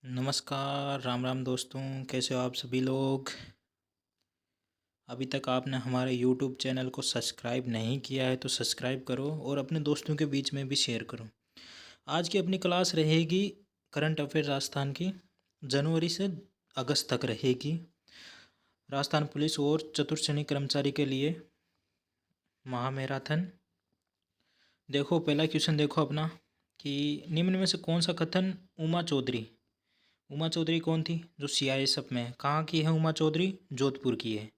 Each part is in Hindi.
नमस्कार, राम राम दोस्तों। कैसे हो आप सभी लोग। अभी तक आपने हमारे यूट्यूब चैनल को सब्सक्राइब नहीं किया है तो सब्सक्राइब करो और अपने दोस्तों के बीच में भी शेयर करो। आज की अपनी क्लास रहेगी करंट अफेयर राजस्थान की। जनवरी से अगस्त तक रहेगी। राजस्थान पुलिस और चतुर्थ श्रेणी कर्मचारी के लिए महामैराथन। देखो पहला क्वेश्चन देखो अपना कि निम्न में से कौन सा कथन उमा चौधरी कौन थी जो सीआईएसएफ में है? कहाँ की है उमा चौधरी? जोधपुर की है।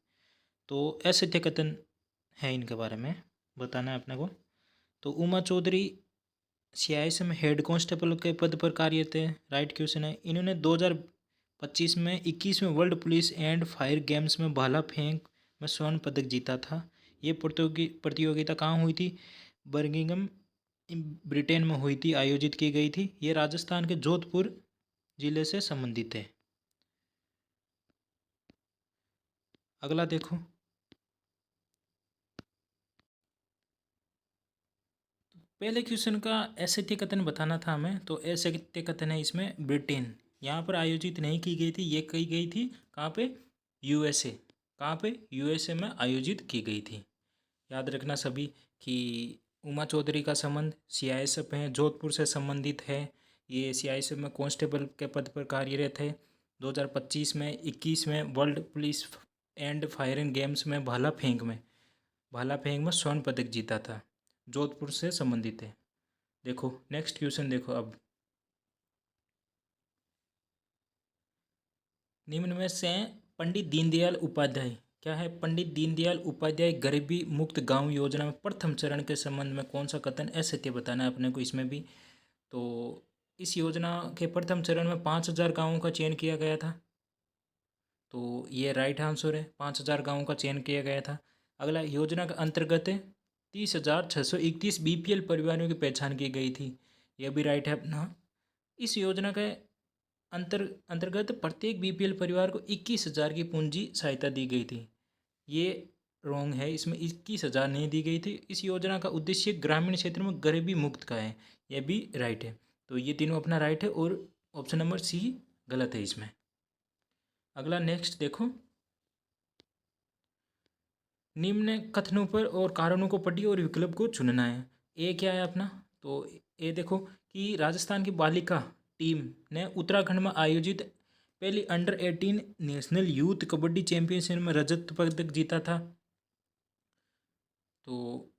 तो असत्य कथन है इनके बारे में बताना है अपने को। तो उमा चौधरी सीआईएसएफ में हेड कांस्टेबल के पद पर कार्यरत है। राइट क्वेश्चन है। इन्होंने 2025 में 21वें world police and fire games में भाला फेंक में स्वर्ण पदक जीता था। ये प्रतियोगिता कहाँ हुई थी? बर्मिंघम ब्रिटेन में हुई थी, आयोजित की गई थी। ये राजस्थान के जोधपुर जिले से संबंधित है। अगला देखो, पहले क्वेश्चन का असत्य कथन बताना था हमें। तो असत्य कथन है इसमें ब्रिटेन यहाँ पर आयोजित नहीं की गई थी। ये की गई थी कहाँ पे? यूएसए। कहाँ पे? यूएसए में आयोजित की गई थी। याद रखना सभी कि उमा चौधरी का संबंध सीआईएसएफ है, जोधपुर से संबंधित है। ये सीआईएसएफ में कांस्टेबल के पद पर कार्यरत है। 2025 में 21वें world police and firing games में भाला फेंक में स्वर्ण पदक जीता था। जोधपुर से संबंधित है। देखो नेक्स्ट क्वेश्चन देखो अब, निम्न में से पंडित दीनदयाल उपाध्याय क्या है? पंडित दीनदयाल उपाध्याय गरीबी मुक्त गांव योजना में प्रथम चरण के संबंध में कौन सा कथन असत्य बताना है अपने को इसमें भी। तो इस योजना के प्रथम चरण में 5,000 गाँवों का चयन किया गया था। तो ये राइट आंसर है, 5,000 गाँवों का चयन किया गया था। अगला, योजना के अंतर्गत 30,631 बीपीएल परिवारों की पहचान की गई थी। यह भी राइट है अपना। इस योजना के अंतर्गत प्रत्येक बीपीएल परिवार को 21,000 की पूंजी सहायता दी गई थी। ये रॉन्ग है, इसमें 21,000 नहीं दी गई थी। इस योजना का उद्देश्य ग्रामीण क्षेत्र में गरीबी मुक्त का है। यह भी राइट है। तो ये तीनों अपना राइट है और ऑप्शन नंबर सी गलत है इसमें। अगला नेक्स्ट देखो, निम्न कथनों पर और कारणों को पढ़िए और विकल्प को चुनना है। ए क्या है अपना? तो ए देखो कि राजस्थान की बालिका टीम ने उत्तराखंड में आयोजित पहली under 18 national youth kabaddi championship में रजत पदक जीता था। तो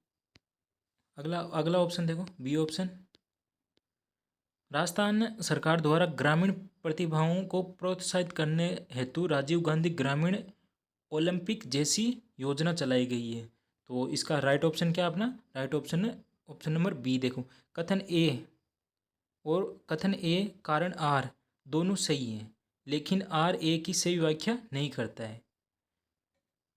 अगला अगला ऑप्शन देखो, बी ऑप्शन। राजस्थान सरकार द्वारा ग्रामीण प्रतिभाओं को प्रोत्साहित करने हेतु राजीव गांधी ग्रामीण ओलंपिक जैसी योजना चलाई गई है। तो इसका राइट ऑप्शन क्या है अपना? राइट ऑप्शन है ऑप्शन नंबर बी। देखो कथन ए और कथन ए कारण आर दोनों सही हैं, लेकिन आर ए की सही व्याख्या नहीं करता है।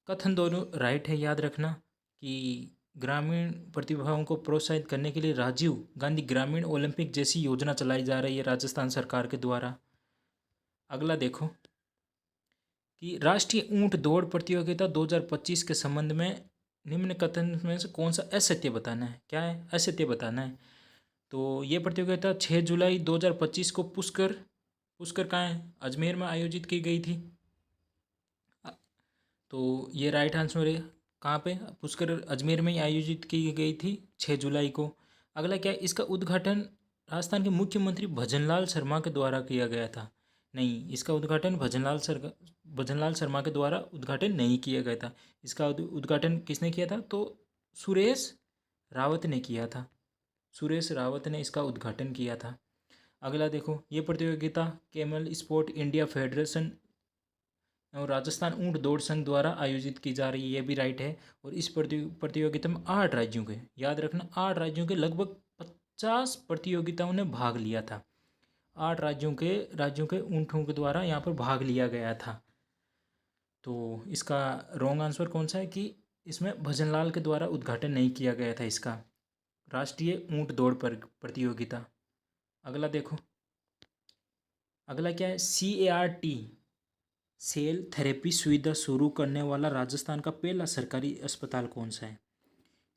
कथन दोनों राइट है। याद रखना कि ग्रामीण प्रतिभाओं को प्रोत्साहित करने के लिए राजीव गांधी ग्रामीण ओलंपिक जैसी योजना चलाई जा रही है राजस्थान सरकार के द्वारा। अगला देखो कि राष्ट्रीय ऊंट दौड़ प्रतियोगिता 2025 के संबंध में निम्न कथन में से कौन सा असत्य बताना है? क्या है? असत्य बताना है। तो ये प्रतियोगिता 6 जुलाई 2025 को पुष्कर पुष्कर कहाँ है? अजमेर में आयोजित की गई थी। तो ये राइट आंसर है। कहाँ पे? पुष्कर अजमेर में ही आयोजित की गई थी 6 जुलाई को। अगला क्या है? इसका उद्घाटन राजस्थान के मुख्यमंत्री भजनलाल शर्मा के द्वारा किया गया था। नहीं, इसका उद्घाटन भजनलाल शर्मा के द्वारा उद्घाटन नहीं किया गया था। इसका उद्घाटन किसने किया था? तो सुरेश रावत ने किया था। सुरेश रावत ने इसका उद्घाटन किया था। अगला देखो, ये प्रतियोगिता केमल स्पोर्ट इंडिया फेडरेशन और राजस्थान ऊंट दौड़ संघ द्वारा आयोजित की जा रही है। ये भी राइट है। और इस प्रतियोगिता में 8 राज्यों के, याद रखना 8 राज्यों के लगभग 50 प्रतियोगिताओं ने भाग लिया था। 8 राज्यों के ऊँटों के द्वारा यहाँ पर भाग लिया गया था। तो इसका रॉन्ग आंसर कौन सा है कि इसमें भजनलाल के द्वारा उद्घाटन नहीं किया गया था इसका राष्ट्रीय ऊंट दौड़ पर प्रतियोगिता। अगला देखो, अगला क्या है? CART सेल थेरेपी सुविधा शुरू करने वाला राजस्थान का पहला सरकारी अस्पताल कौन सा है?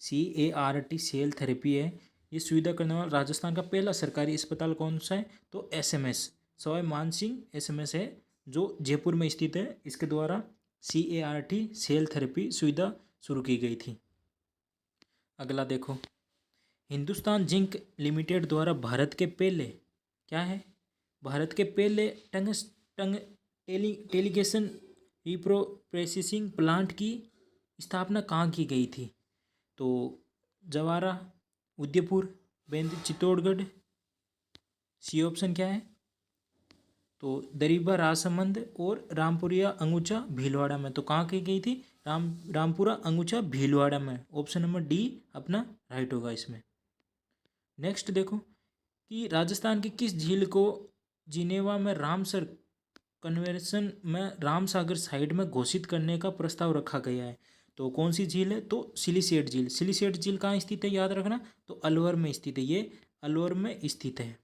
CART सेल थेरेपी है, ये सुविधा करने वाला राजस्थान का पहला सरकारी अस्पताल कौन सा है? तो SMS सवाई मानसिंह एसएमएस है जो जयपुर में स्थित है। इसके द्वारा CART सेल थेरेपी सुविधा शुरू की गई थी। अगला देखो, हिंदुस्तान जिंक लिमिटेड द्वारा भारत के पहले क्या है, भारत के पहले टंग टेलीगेशन रिप्रोसेसिंग प्लांट की स्थापना कहाँ की गई थी? तो जवारा, उदयपुर, चित्तौड़गढ़। सी ऑप्शन क्या है? तो दरीबा राजसमंद और रामपुरिया अंगूचा भीलवाड़ा में। तो कहाँ की गई थी? रामपुरा अंगूचा भीलवाड़ा में। ऑप्शन नंबर डी अपना राइट होगा इसमें। नेक्स्ट देखो कि राजस्थान की किस झील को जिनेवा में रामसर कन्वेंशन में रामसागर साइट में घोषित करने का प्रस्ताव रखा गया है? तो कौन सी झील है? तो सिलिसेट झील। सिलिसेट झील कहाँ स्थित है याद रखना? तो अलवर में स्थित है। ये अलवर में स्थित है।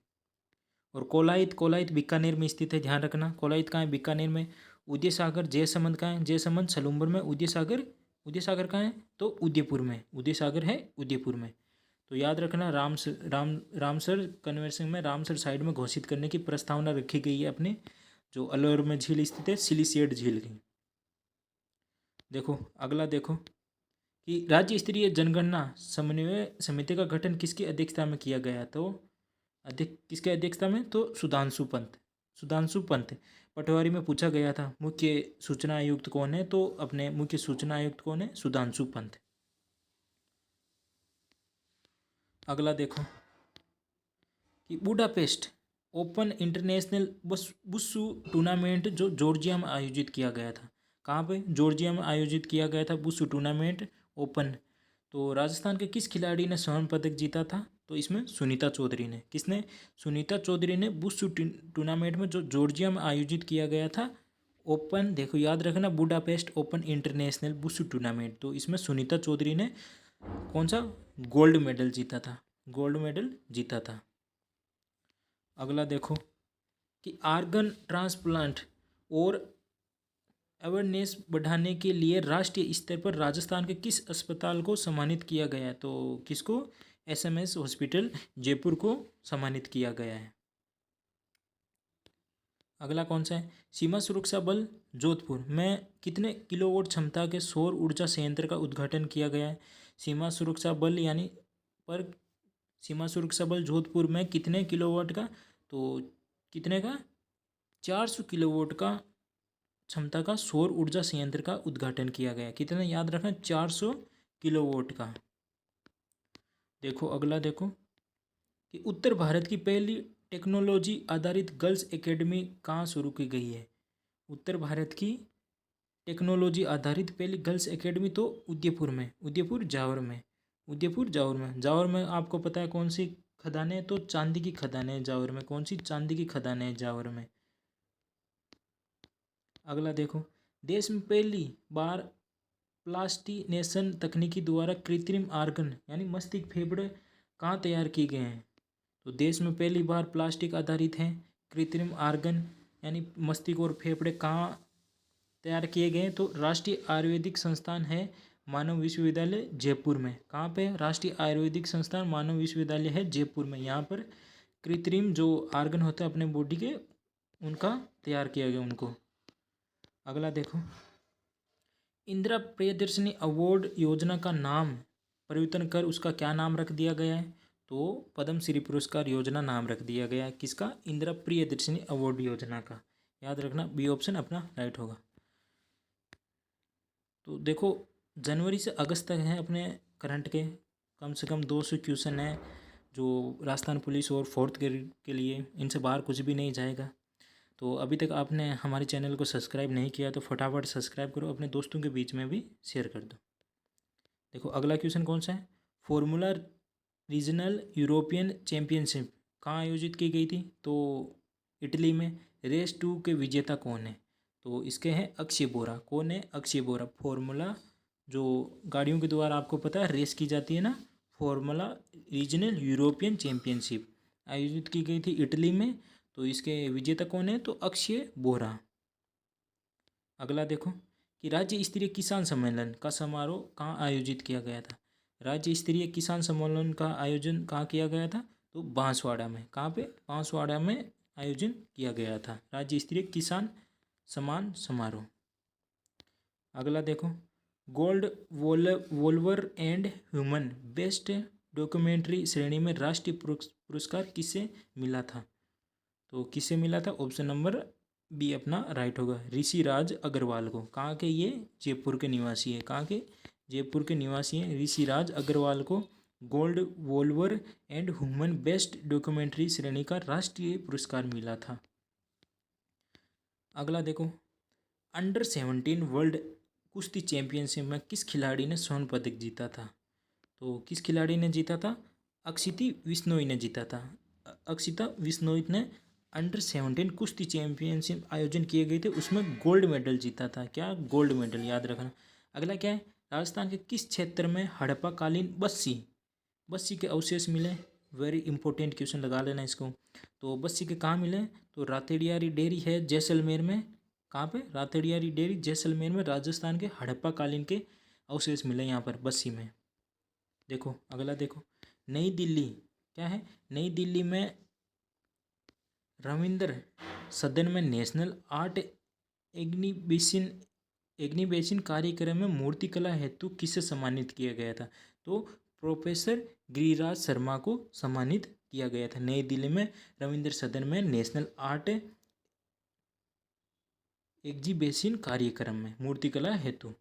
और कोलायत बीकानेर में स्थित है, ध्यान रखना। कोलायत कहाँ है? बीकानेर में। उदय सागर जयसमंद कहाँ है? जयसमंद सलूम्बर में। उदय सागर कहाँ है? तो उदयपुर में। उदय सागर है उदयपुर में। तो याद रखना रामसर कन्वेंशन में रामसर साइट में घोषित करने की प्रस्तावना रखी गई है अपने जो अलवर में झील स्थित है, सिलिसेट झील की। देखो अगला देखो कि राज्य स्तरीय जनगणना समन्वय समिति का गठन किसकी अध्यक्षता में किया गया? तो किसके अध्यक्षता में? तो सुधांशु पंत। पटवारी में पूछा गया था मुख्य सूचना आयुक्त कौन है? तो अपने मुख्य सूचना आयुक्त कौन है? सुधांशु पंत। अगला देखो कि बुडापेस्ट ओपन इंटरनेशनल बुस्सू टूर्नामेंट जो जॉर्जिया में आयोजित किया गया था। कहाँ पे? जॉर्जिया में आयोजित किया गया था बुस्सू टूर्नामेंट ओपन। तो राजस्थान के किस खिलाड़ी ने स्वर्ण पदक जीता था? तो इसमें सुनीता चौधरी ने। किसने? सुनीता चौधरी ने बुस्सू टूर्नामेंट में जो जॉर्जिया में आयोजित किया गया था ओपन, देखो याद रखना, बुडापेस्ट ओपन इंटरनेशनल बुस्सू टूर्नामेंट। तो इसमें सुनीता चौधरी ने कौन सा? गोल्ड मेडल जीता था। अगला देखो कि आर्गन ट्रांसप्लांट और अवेयरनेस बढ़ाने के लिए राष्ट्रीय स्तर पर राजस्थान के किस अस्पताल को सम्मानित किया गया है? तो किसको? SMS हॉस्पिटल जयपुर को सम्मानित किया गया है। अगला कौन सा है? सीमा सुरक्षा बल जोधपुर में कितने किलोवाट क्षमता के सौर ऊर्जा संयंत्र का उद्घाटन किया गया है? सीमा सुरक्षा बल जोधपुर में कितने किलोवाट का? तो कितने का? 400 किलोवाट का क्षमता का सौर ऊर्जा संयंत्र का उद्घाटन किया गया। कितना याद रखना? 400 किलोवाट का। देखो अगला देखो कि उत्तर भारत की पहली टेक्नोलॉजी आधारित गर्ल्स एकेडमी कहाँ शुरू की गई है? उत्तर भारत की टेक्नोलॉजी आधारित पहली गर्ल्स एकेडमी तो जावर में आपको पता है कौन सी खदानें हैं? तो चांदी की खदानें हैं जावर में। कौन सी? चांदी की खदानें हैं जावर में। अगला देखो, देश में पहली बार प्लास्टिनेशन तकनीकी द्वारा कृत्रिम आर्गन यानी मस्तिष्क फेफड़े कहाँ तैयार किए गए हैं? तो देश में पहली बार प्लास्टिक आधारित हैं कृत्रिम आर्गन यानी मस्तिष्क और फेफड़े कहाँ तैयार किए गए हैं? तो राष्ट्रीय आयुर्वेदिक संस्थान है मानव विश्वविद्यालय जयपुर में। कहाँ पे? राष्ट्रीय आयुर्वेदिक संस्थान मानव विश्वविद्यालय है जयपुर में। यहाँ पर कृत्रिम जो आर्गन होते हैं अपने बॉडी के उनका तैयार किया गया उनको। अगला देखो, इंदिरा प्रियदर्शनी अवार्ड योजना का नाम परिवर्तन कर उसका क्या नाम रख दिया गया है? तो पद्म श्री पुरस्कार योजना नाम रख दिया गया है। किसका? इंदिरा प्रियदर्शनी अवार्ड योजना का। याद रखना बी ऑप्शन अपना राइट होगा। तो देखो जनवरी से अगस्त तक है अपने करंट के कम से कम 200 क्वेश्चन है जो राजस्थान पुलिस और फोर्थ ग्रेड के लिए, इनसे बाहर कुछ भी नहीं जाएगा। तो अभी तक आपने हमारे चैनल को सब्सक्राइब नहीं किया तो फटाफट सब्सक्राइब करो, अपने दोस्तों के बीच में भी शेयर कर दो। देखो अगला क्वेश्चन कौन सा है? फॉर्मूला रीजनल यूरोपियन चैम्पियनशिप कहाँ आयोजित की गई थी? तो इटली में। रेस 2 के विजेता कौन है? तो इसके हैं अक्षय बोरा। कौन है? अक्षय बोरा। फॉर्मूला जो गाड़ियों के द्वारा आपको पता है रेस की जाती है ना, फॉर्मूला रीजनल यूरोपियन चैम्पियनशिप आयोजित की गई थी इटली में। तो इसके विजेता कौन है? तो अक्षय बोरा। अगला देखो कि राज्य स्तरीय किसान सम्मेलन का समारोह कहाँ आयोजित किया गया था? राज्य स्तरीय किसान सम्मेलन का आयोजन कहाँ किया गया था? तो बांसवाड़ा में। कहाँ पे? बांसवाड़ा में आयोजन किया गया था। राज्य स्तरीय किसान सम्मान समारोह। अगला देखो, gold wolver and human best documentary श्रेणी में राष्ट्रीय पुरस्कार किसे मिला था? तो किसे मिला था? ऑप्शन नंबर बी अपना राइट होगा, ऋषि राज अग्रवाल को। कहाँ के? ये जयपुर के निवासी है। कहाँ के? जयपुर के निवासी हैं। ऋषि राज अग्रवाल को gold wolver and human best documentary श्रेणी का राष्ट्रीय पुरस्कार मिला था। अगला देखो, अंडर 17 वर्ल्ड कुश्ती चैंपियनशिप में किस खिलाड़ी ने स्वर्ण पदक जीता था? तो किस खिलाड़ी ने जीता था? अक्षिता विश्नोई ने जीता था। अक्षिता विश्नोई ने अंडर 17 कुश्ती चैंपियनशिप आयोजन किए गए थे, उसमें गोल्ड मेडल जीता था। क्या? गोल्ड मेडल, याद रखना। अगला क्या है? राजस्थान के किस क्षेत्र में हड़प्पाकालीन बस्सी के अवशेष मिले? वेरी इंपॉर्टेंट क्वेश्चन, लगा लेना इसको। तो बस्सी के कहाँ मिले? तो रातेड़ियारी डेयरी है जैसलमेर में। कहाँ पे? रातेड़ियारी डेयरी जैसलमेर में राजस्थान के हड़प्पाकालीन के अवशेष मिले यहाँ पर बस्सी में। देखो अगला देखो, नई दिल्ली क्या है? नई दिल्ली में रविंद्र सदन में नेशनल आर्ट एग्जीबिशन कार्यक्रम में मूर्तिकला हेतु किसे सम्मानित किया गया था? तो प्रोफेसर गिरिराज शर्मा को सम्मानित किया गया था। नई दिल्ली में रविंद्र सदन में नेशनल आर्ट एग्जीबिशन कार्यक्रम में मूर्तिकला हेतु।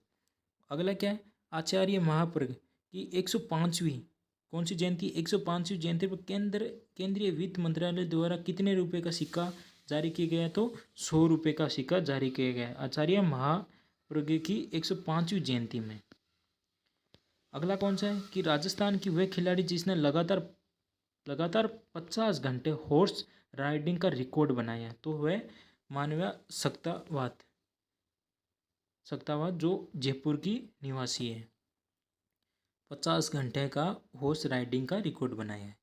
अगला क्या है? आचार्य महाप्रज्ञ की 105वीं कौन सी जयंती? 105वीं जयंती पर केंद्रीय वित्त मंत्रालय द्वारा कितने रुपए का सिक्का जारी किया गया? तो 100 रुपये का सिक्का जारी किया गया आचार्य महाप्रज्ञ की 105वीं जयंती में। अगला कौन सा है? कि राजस्थान की वह खिलाड़ी जिसने लगातार 50 घंटे हॉर्स राइडिंग का रिकॉर्ड बनाया, तो वह मानव्या सक्तावत जो जयपुर की निवासी है, 50 घंटे का हॉर्स राइडिंग का रिकॉर्ड बनाया है।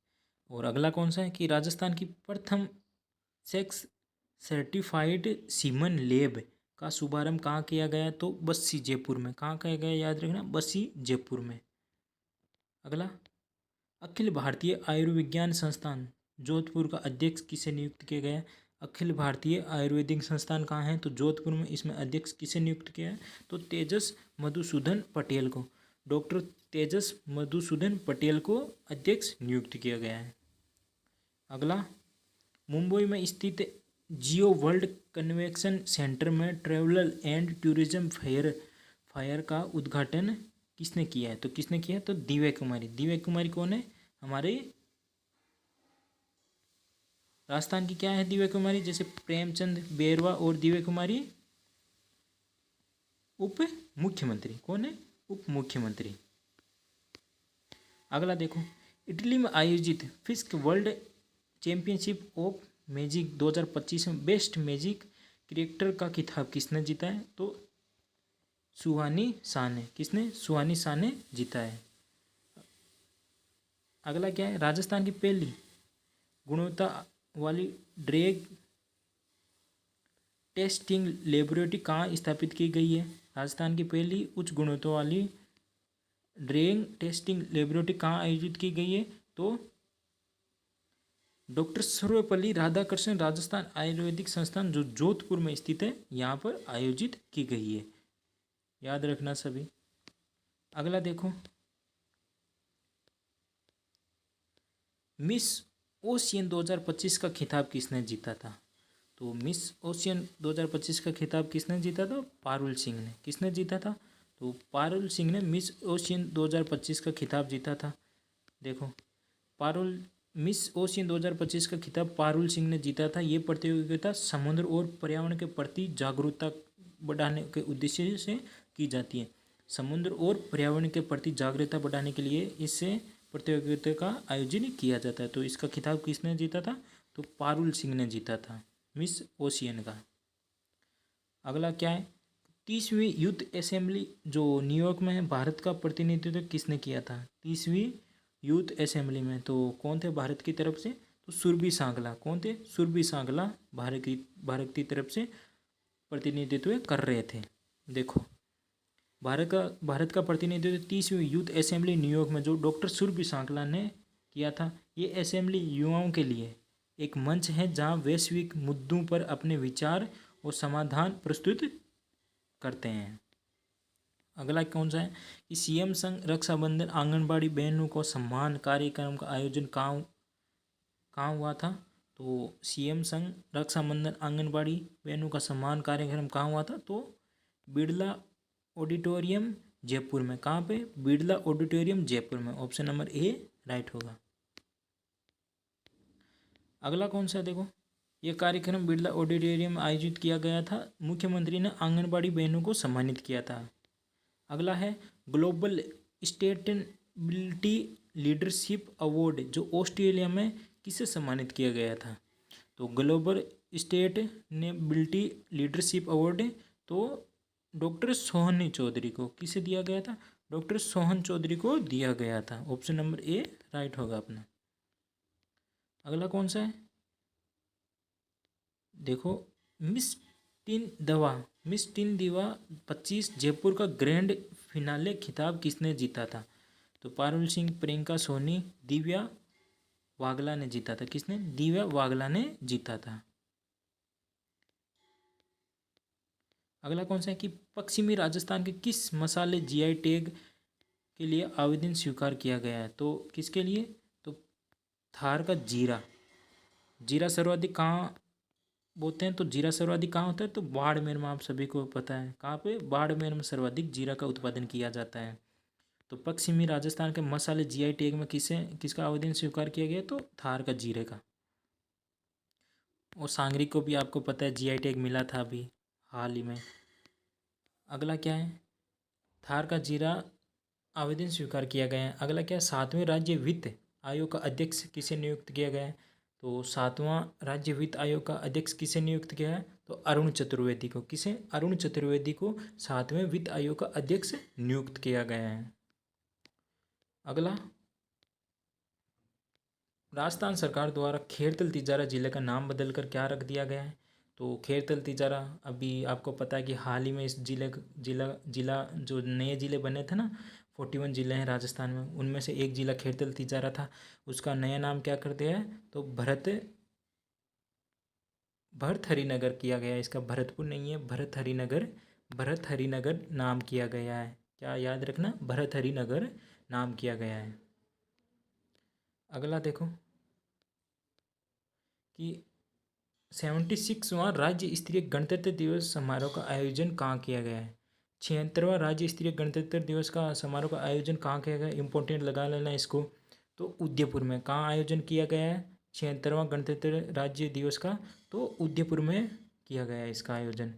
और अगला कौन सा है? कि राजस्थान की प्रथम सेक्स सर्टिफाइड सीमन लैब का शुभारंभ कहाँ किया गया? तो बस्सी जयपुर में। कहाँ किया गया? याद रखना, बस्सी जयपुर में। अगला, अखिल भारतीय आयुर्विज्ञान संस्थान जोधपुर का अध्यक्ष किसे नियुक्त किया गया? अखिल भारतीय आयुर्वेदिक संस्थान कहाँ है? तो जोधपुर में। इसमें अध्यक्ष किसे नियुक्त किया है? तो तेजस मधुसूदन पटेल को। डॉक्टर तेजस मधुसूदन पटेल को अध्यक्ष नियुक्त किया गया है। अगला, मुंबई में स्थित जियो वर्ल्ड कन्वेंशन सेंटर में ट्रैवल एंड टूरिज्म फायर का उद्घाटन किसने किया है? तो किसने किया? तो दिव्या कुमारी। दिव्या कुमारी कौन है? हमारे राजस्थान की क्या है दिव्या कुमारी? जैसे प्रेमचंद बेरवा और दिव्या कुमारी उप मुख्यमंत्री। कौन है? उप मुख्यमंत्री। अगला देखो, इटली में आयोजित फिस्क वर्ल्ड चैंपियनशिप ऑफ मैजिक 2025 में बेस्ट मैजिक क्रिएटर का खिताब किसने जीता है? तो सुहानी शाह ने। किसने? सुहानी शाह ने जीता है। अगला क्या है? राजस्थान की पहली गुणवत्ता वाली ड्रग टेस्टिंग लेबोरेटरी कहाँ स्थापित की गई है? राजस्थान की पहली उच्च गुणवत्ता वाली ड्रग टेस्टिंग लेबोरेटरी कहाँ आयोजित की गई है? तो डॉक्टर सर्वपल्ली राधाकृष्णन राजस्थान आयुर्वेदिक संस्थान जो जोधपुर में स्थित है, यहाँ पर आयोजित की गई है। याद रखना सभी। अगला देखो, मिस ओशियन 2025 का खिताब किसने जीता था? तो मिस ओशियन 2025 का खिताब किसने जीता था? पारुल सिंह ने। किसने जीता था? तो पारुल सिंह ने मिस ओशियन 2025 का खिताब जीता था। देखो, मिस ओशियन 2025 का खिताब पारुल सिंह ने जीता था। ये प्रतियोगिता समुद्र और पर्यावरण के प्रति जागरूकता बढ़ाने के उद्देश्य से की जाती है। समुद्र और पर्यावरण के प्रति जागरूकता बढ़ाने के लिए इससे प्रतियोगिता का आयोजन किया जाता है। तो इसका खिताब किसने जीता था? तो पारुल सिंह ने जीता था मिस ओशियन का। अगला क्या है? 30वीं यूथ असेंबली जो न्यूयॉर्क में है, भारत का प्रतिनिधित्व किसने किया था? 30वीं यूथ असेंबली में तो कौन थे भारत की तरफ से? तो सुरभि सांगला। कौन थे? सुरभि सांगला भारत की तरफ से प्रतिनिधित्व कर रहे थे। देखो, भारत का प्रतिनिधित्व 30वीं यूथ असेंबली न्यूयॉर्क में जो डॉक्टर सुरभि सांगला ने किया था। ये असेंबली युवाओं के लिए एक मंच है जहां वैश्विक मुद्दों पर अपने विचार और समाधान प्रस्तुत करते हैं। अगला कौन सा है कि सीएम संग रक्षाबंधन आंगनबाड़ी बहनों को सम्मान कार्यक्रम का आयोजन कहाँ हुआ था। तो सीएम संग रक्षाबंधन आंगनबाड़ी बहनों का सम्मान कार्यक्रम कहाँ हुआ था। तो बिरला ऑडिटोरियम जयपुर में। कहाँ पे? बिरला ऑडिटोरियम जयपुर में। ऑप्शन नंबर ए राइट होगा। अगला कौन सा है देखो, यह कार्यक्रम बिरला ऑडिटोरियम में आयोजित किया गया था। मुख्यमंत्री ने आंगनबाड़ी बहनों को सम्मानित किया था। अगला है ग्लोबल सस्टेनेबिलिटी लीडरशिप अवार्ड, जो ऑस्ट्रेलिया में किसे सम्मानित किया गया था। तो ग्लोबल सस्टेनेबिलिटी लीडरशिप अवार्ड तो डॉक्टर सोहन चौधरी को किसे दिया गया था। डॉक्टर सोहन चौधरी को दिया गया था। ऑप्शन नंबर ए राइट होगा अपना। अगला कौन सा है देखो, मिस टीन दिवा 25 जयपुर का ग्रैंड फिनाले खिताब किसने जीता था। तो पारुल सिंह, प्रियंका सोनी, दिव्या वागला ने जीता था। किसने? दिव्या वागला ने जीता था। अगला कौन सा है कि पश्चिमी राजस्थान के किस मसाले जीआई टैग के लिए आवेदन स्वीकार किया गया है। तो किसके लिए? तो थार का जीरा सर्वाधिक कहाँ बोलते हैं। तो जीरा सर्वाधिक कहाँ होता है। तो बाड़मेर में, आप सभी को पता है कहाँ पे, बाड़मेर में सर्वाधिक जीरा का उत्पादन किया जाता है। तो पश्चिमी राजस्थान के मसाले जीआई टैग में किसका आवेदन स्वीकार किया गया। तो थार का जीरे का। और सांगरी को भी आपको पता है जीआई टैग मिला था अभी हाल ही में। अगला क्या है, थार का जीरा आवेदन स्वीकार किया गया है। अगला क्या है, 7वें राज्य वित्त आयोग का अध्यक्ष किसे नियुक्त किया गया है। तो 7वां राज्य वित्त आयोग का अध्यक्ष किसे नियुक्त किया है। तो अरुण चतुर्वेदी को। किसे? अरुण चतुर्वेदी को 7वें वित्त आयोग का अध्यक्ष नियुक्त किया गया है। अगला, राजस्थान सरकार द्वारा खेरतल तिजारा जिले का नाम बदलकर क्या रख दिया गया है। तो खेरतल तिजारा, अभी आपको पता है कि हाल ही में इस जिला जो नए जिले बने थे ना, 41 जिले हैं राजस्थान में, उनमें से एक जिला खेरतल तिजारा था। उसका नया नाम क्या कर दिया है। तो भरथरीनगर किया गया है। इसका भरतपुर नहीं है, भरथरीनगर नाम किया गया है। क्या याद रखना, भरथरीनगर नाम किया गया है। अगला देखो कि 76वां राज्य स्तरीय गणतंत्र दिवस समारोह का आयोजन कहाँ किया गया है। 76वां राज्य स्तरीय गणतंत्र दिवस का समारोह का आयोजन कहाँ किया गया है। इंपॉर्टेंट लगा लेना इसको। तो उदयपुर में। कहाँ आयोजन किया गया है 76वां गणतंत्र राज्य दिवस का। तो उदयपुर में किया गया है इसका आयोजन।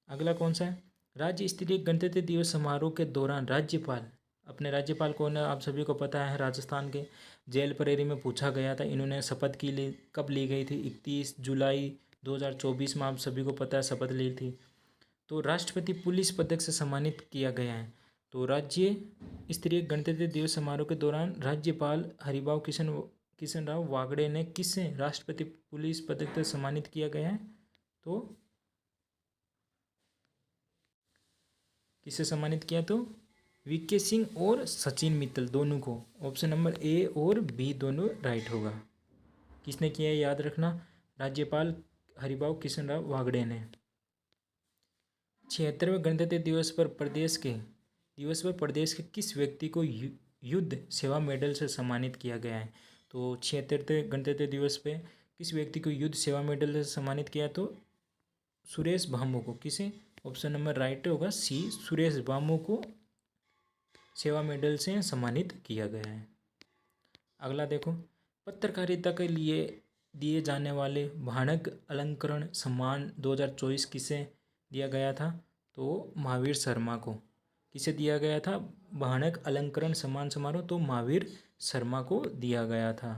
अगला कौन सा है, राज्य स्तरीय गणतंत्र दिवस समारोह के दौरान राज्यपाल, अपने राज्यपाल कौन है आप सभी को पता है, राजस्थान के। जेल परेरी में पूछा गया था, इन्होंने शपथ की ली, कब ली गई थी। 31 जुलाई 2024 में आप सभी को पता है शपथ ली थी। तो राष्ट्रपति पुलिस पदक से सम्मानित किया गया है। तो राज्य स्तरीय गणतंत्र दिवस समारोह के दौरान राज्यपाल हरिभाऊ किशन राव वागड़े ने किससे राष्ट्रपति पुलिस पदक से सम्मानित किया गया है। तो किसे सम्मानित किया। तो वीके सिंह और सचिन मित्तल दोनों को। ऑप्शन नंबर ए और बी दोनों राइट होगा। किसने किया है याद रखना, राज्यपाल हरिभाऊ किशन राव वागड़े ने। 76वें गणतंत्र दिवस पर प्रदेश के किस व्यक्ति को युद्ध सेवा मेडल से सम्मानित किया गया है। तो 76वें गणतंत्र दिवस पे किस व्यक्ति को युद्ध सेवा मेडल से सम्मानित किया। तो सुरेश भामू को। किसे? ऑप्शन नंबर राइट होगा सी, सुरेश भामू को सेवा मेडल से सम्मानित किया गया है। अगला देखो, पत्रकारिता के लिए दिए जाने वाले भाणक अलंकरण सम्मान 2024 किसे दिया गया था। तो महावीर शर्मा को। किसे दिया गया था भाणक अलंकरण सम्मान समारोह। तो महावीर शर्मा को दिया गया था।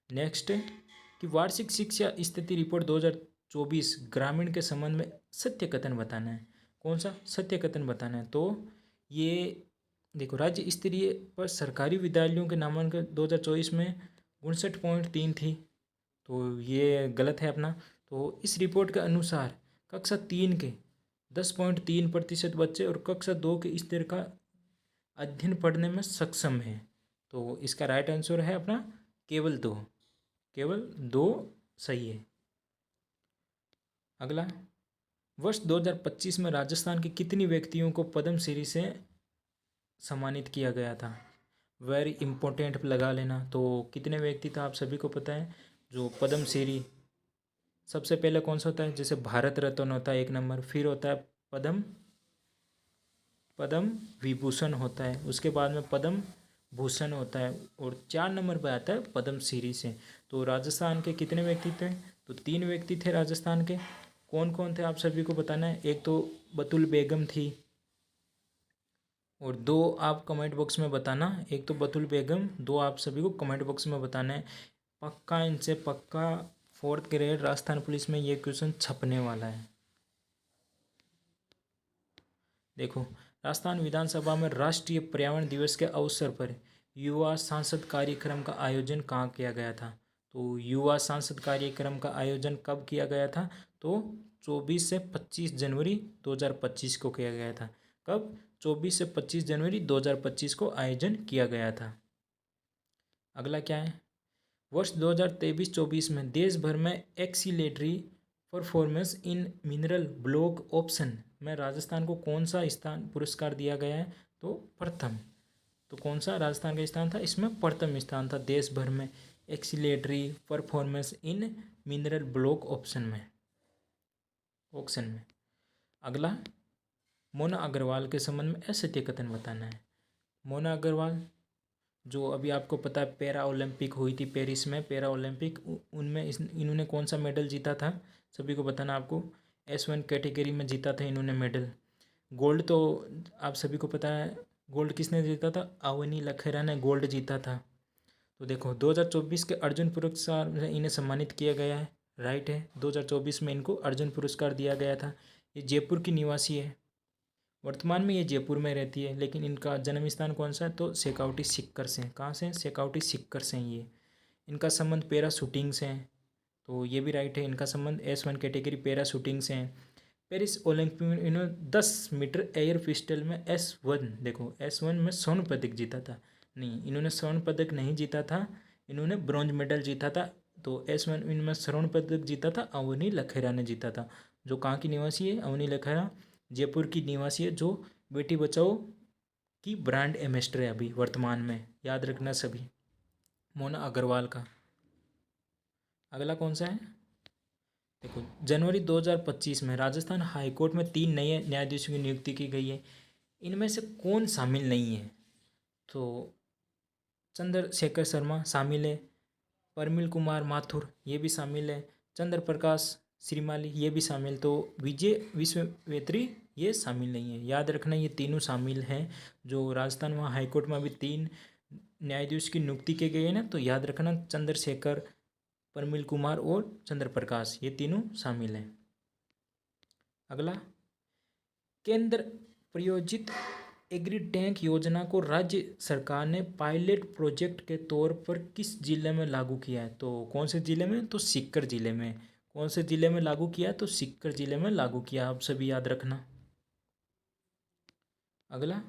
नेक्स्ट कि वार्षिक शिक्षा स्थिति रिपोर्ट 2024 ग्रामीण के संबंध में सत्य कथन बताना है। कौन सा सत्य कथन बताना है। तो ये देखो, राज्य स्तरीय पर सरकारी विद्यालयों के नामांकन 2024 में 59.3 थी। तो ये गलत है अपना। तो इस रिपोर्ट के अनुसार कक्षा 3 के 10.3% बच्चे और कक्षा 2 के स्तर का अध्ययन पढ़ने में सक्षम है। तो इसका राइट आंसर है अपना केवल केवल 2 सही है। अगला, वर्ष 2025 में राजस्थान के कितने व्यक्तियों को पद्मश्री से सम्मानित किया गया था? वेरी इंपॉर्टेंट लगा लेना। तो कितने व्यक्ति था आप सभी को पता है। जो पद्मश्री सबसे पहले कौन सा होता है, जैसे भारत रत्न होता है 1 नंबर, फिर होता है पद्म विभूषण होता है, उसके बाद में पद्म भूषण होता है, और 4 नंबर पर आता है पद्मश्री से। तो राजस्थान के कितने व्यक्ति थे? तो 3 व्यक्ति थे राजस्थान के। कौन कौन थे आप सभी को बताना है। एक तो बतुल बेगम थी, और 2 आप कमेंट बॉक्स में बताना। एक तो बतुल बेगम, 2 आप सभी को कमेंट बॉक्स में बताना है। पक्का इनसे पक्का 4th ग्रेड राजस्थान पुलिस में ये क्वेश्चन छपने वाला है। देखो, राजस्थान विधानसभा में राष्ट्रीय पर्यावरण दिवस के अवसर पर युवा सांसद कार्यक्रम का आयोजन कहाँ किया गया था? तो युवा सांसद कार्यक्रम का आयोजन कब किया गया था? तो 24 से 25 जनवरी 2025 को किया गया था। कब? 24 से 25 जनवरी 2025 को आयोजन किया गया था। अगला क्या है, वर्ष 2023-24 में देश भर में exemplary performance in mineral block auction में राजस्थान को कौन सा स्थान पुरस्कार दिया गया है? तो प्रथम। तो कौन सा राजस्थान का स्थान था? इसमें प्रथम स्थान था देश भर में exemplary performance in mineral block auction में। अगला, मोना अग्रवाल के संबंध में असत्य कथन बताना है। मोना अग्रवाल जो अभी आपको पता है पैरा ओलंपिक हुई थी पेरिस में, पैरा ओलंपिक, उनमें इन्होंने कौन सा मेडल जीता था? सभी को बताना आपको। S1 कैटेगरी में जीता था इन्होंने मेडल। गोल्ड तो आप सभी को पता है, गोल्ड किसने जीता था? अवनी लखेरा ने गोल्ड जीता था। तो देखो 2024 के अर्जुन पुरस्कार में इन्हें सम्मानित किया गया है। राइट है, 2024 में इनको अर्जुन पुरस्कार दिया गया था। ये जयपुर की निवासी है। वर्तमान में ये जयपुर में रहती है, लेकिन इनका जन्म स्थान कौन सा है? तो शेखावटी सीकर से। कहाँ से? शेखावटी सीकर से ये। इनका संबंध पैरा शूटिंग से है, तो ये भी राइट है। इनका संबंध S1 कैटेगरी पैरा शूटिंग से है। पेरिस ओलंपिक में इन्होंने 10 मीटर एयर पिस्टल में S1, देखो S1 में स्वर्ण पदक जीता था। नहीं, इन्होंने स्वर्ण पदक नहीं जीता था, इन्होंने ब्रॉन्ज मेडल जीता था। तो S1 इनमें स्वर्ण पदक जीता था अवनी लखेरा ने जीता था। जो कहाँ की निवासी है? अवनी लखेरा जयपुर की निवासी है, जो बेटी बचाओ की ब्रांड एम्बेसडर है अभी वर्तमान में। याद रखना सभी। मोना अग्रवाल का। अगला कौन सा है? देखो, जनवरी 2025 में राजस्थान हाईकोर्ट में 3 नए न्यायाधीशों की नियुक्ति की गई है। इनमें से कौन शामिल नहीं है? तो चंद्रशेखर शर्मा शामिल है, परमिल कुमार माथुर ये भी शामिल है, चंद्र प्रकाश श्रीमाली ये भी शामिल, तो विजय विश्ववेत्री ये शामिल नहीं है। याद रखना ये तीनों शामिल हैं। जो राजस्थान वहाँ हाईकोर्ट में अभी 3 न्यायाधीश की नियुक्ति की गई है ना, तो याद रखना चंद्रशेखर, परमिल कुमार और चंद्र प्रकाश ये तीनों शामिल हैं। अगला, केंद्र प्रायोजित एग्री टैंक योजना को राज्य सरकार ने पायलट प्रोजेक्ट के तौर पर किस जिले में लागू किया है? तो कौन से जिले में? तो सीकर जिले में। कौन से जिले में लागू किया? तो सीकर जिले में लागू किया। आप सभी याद रखना। अगला,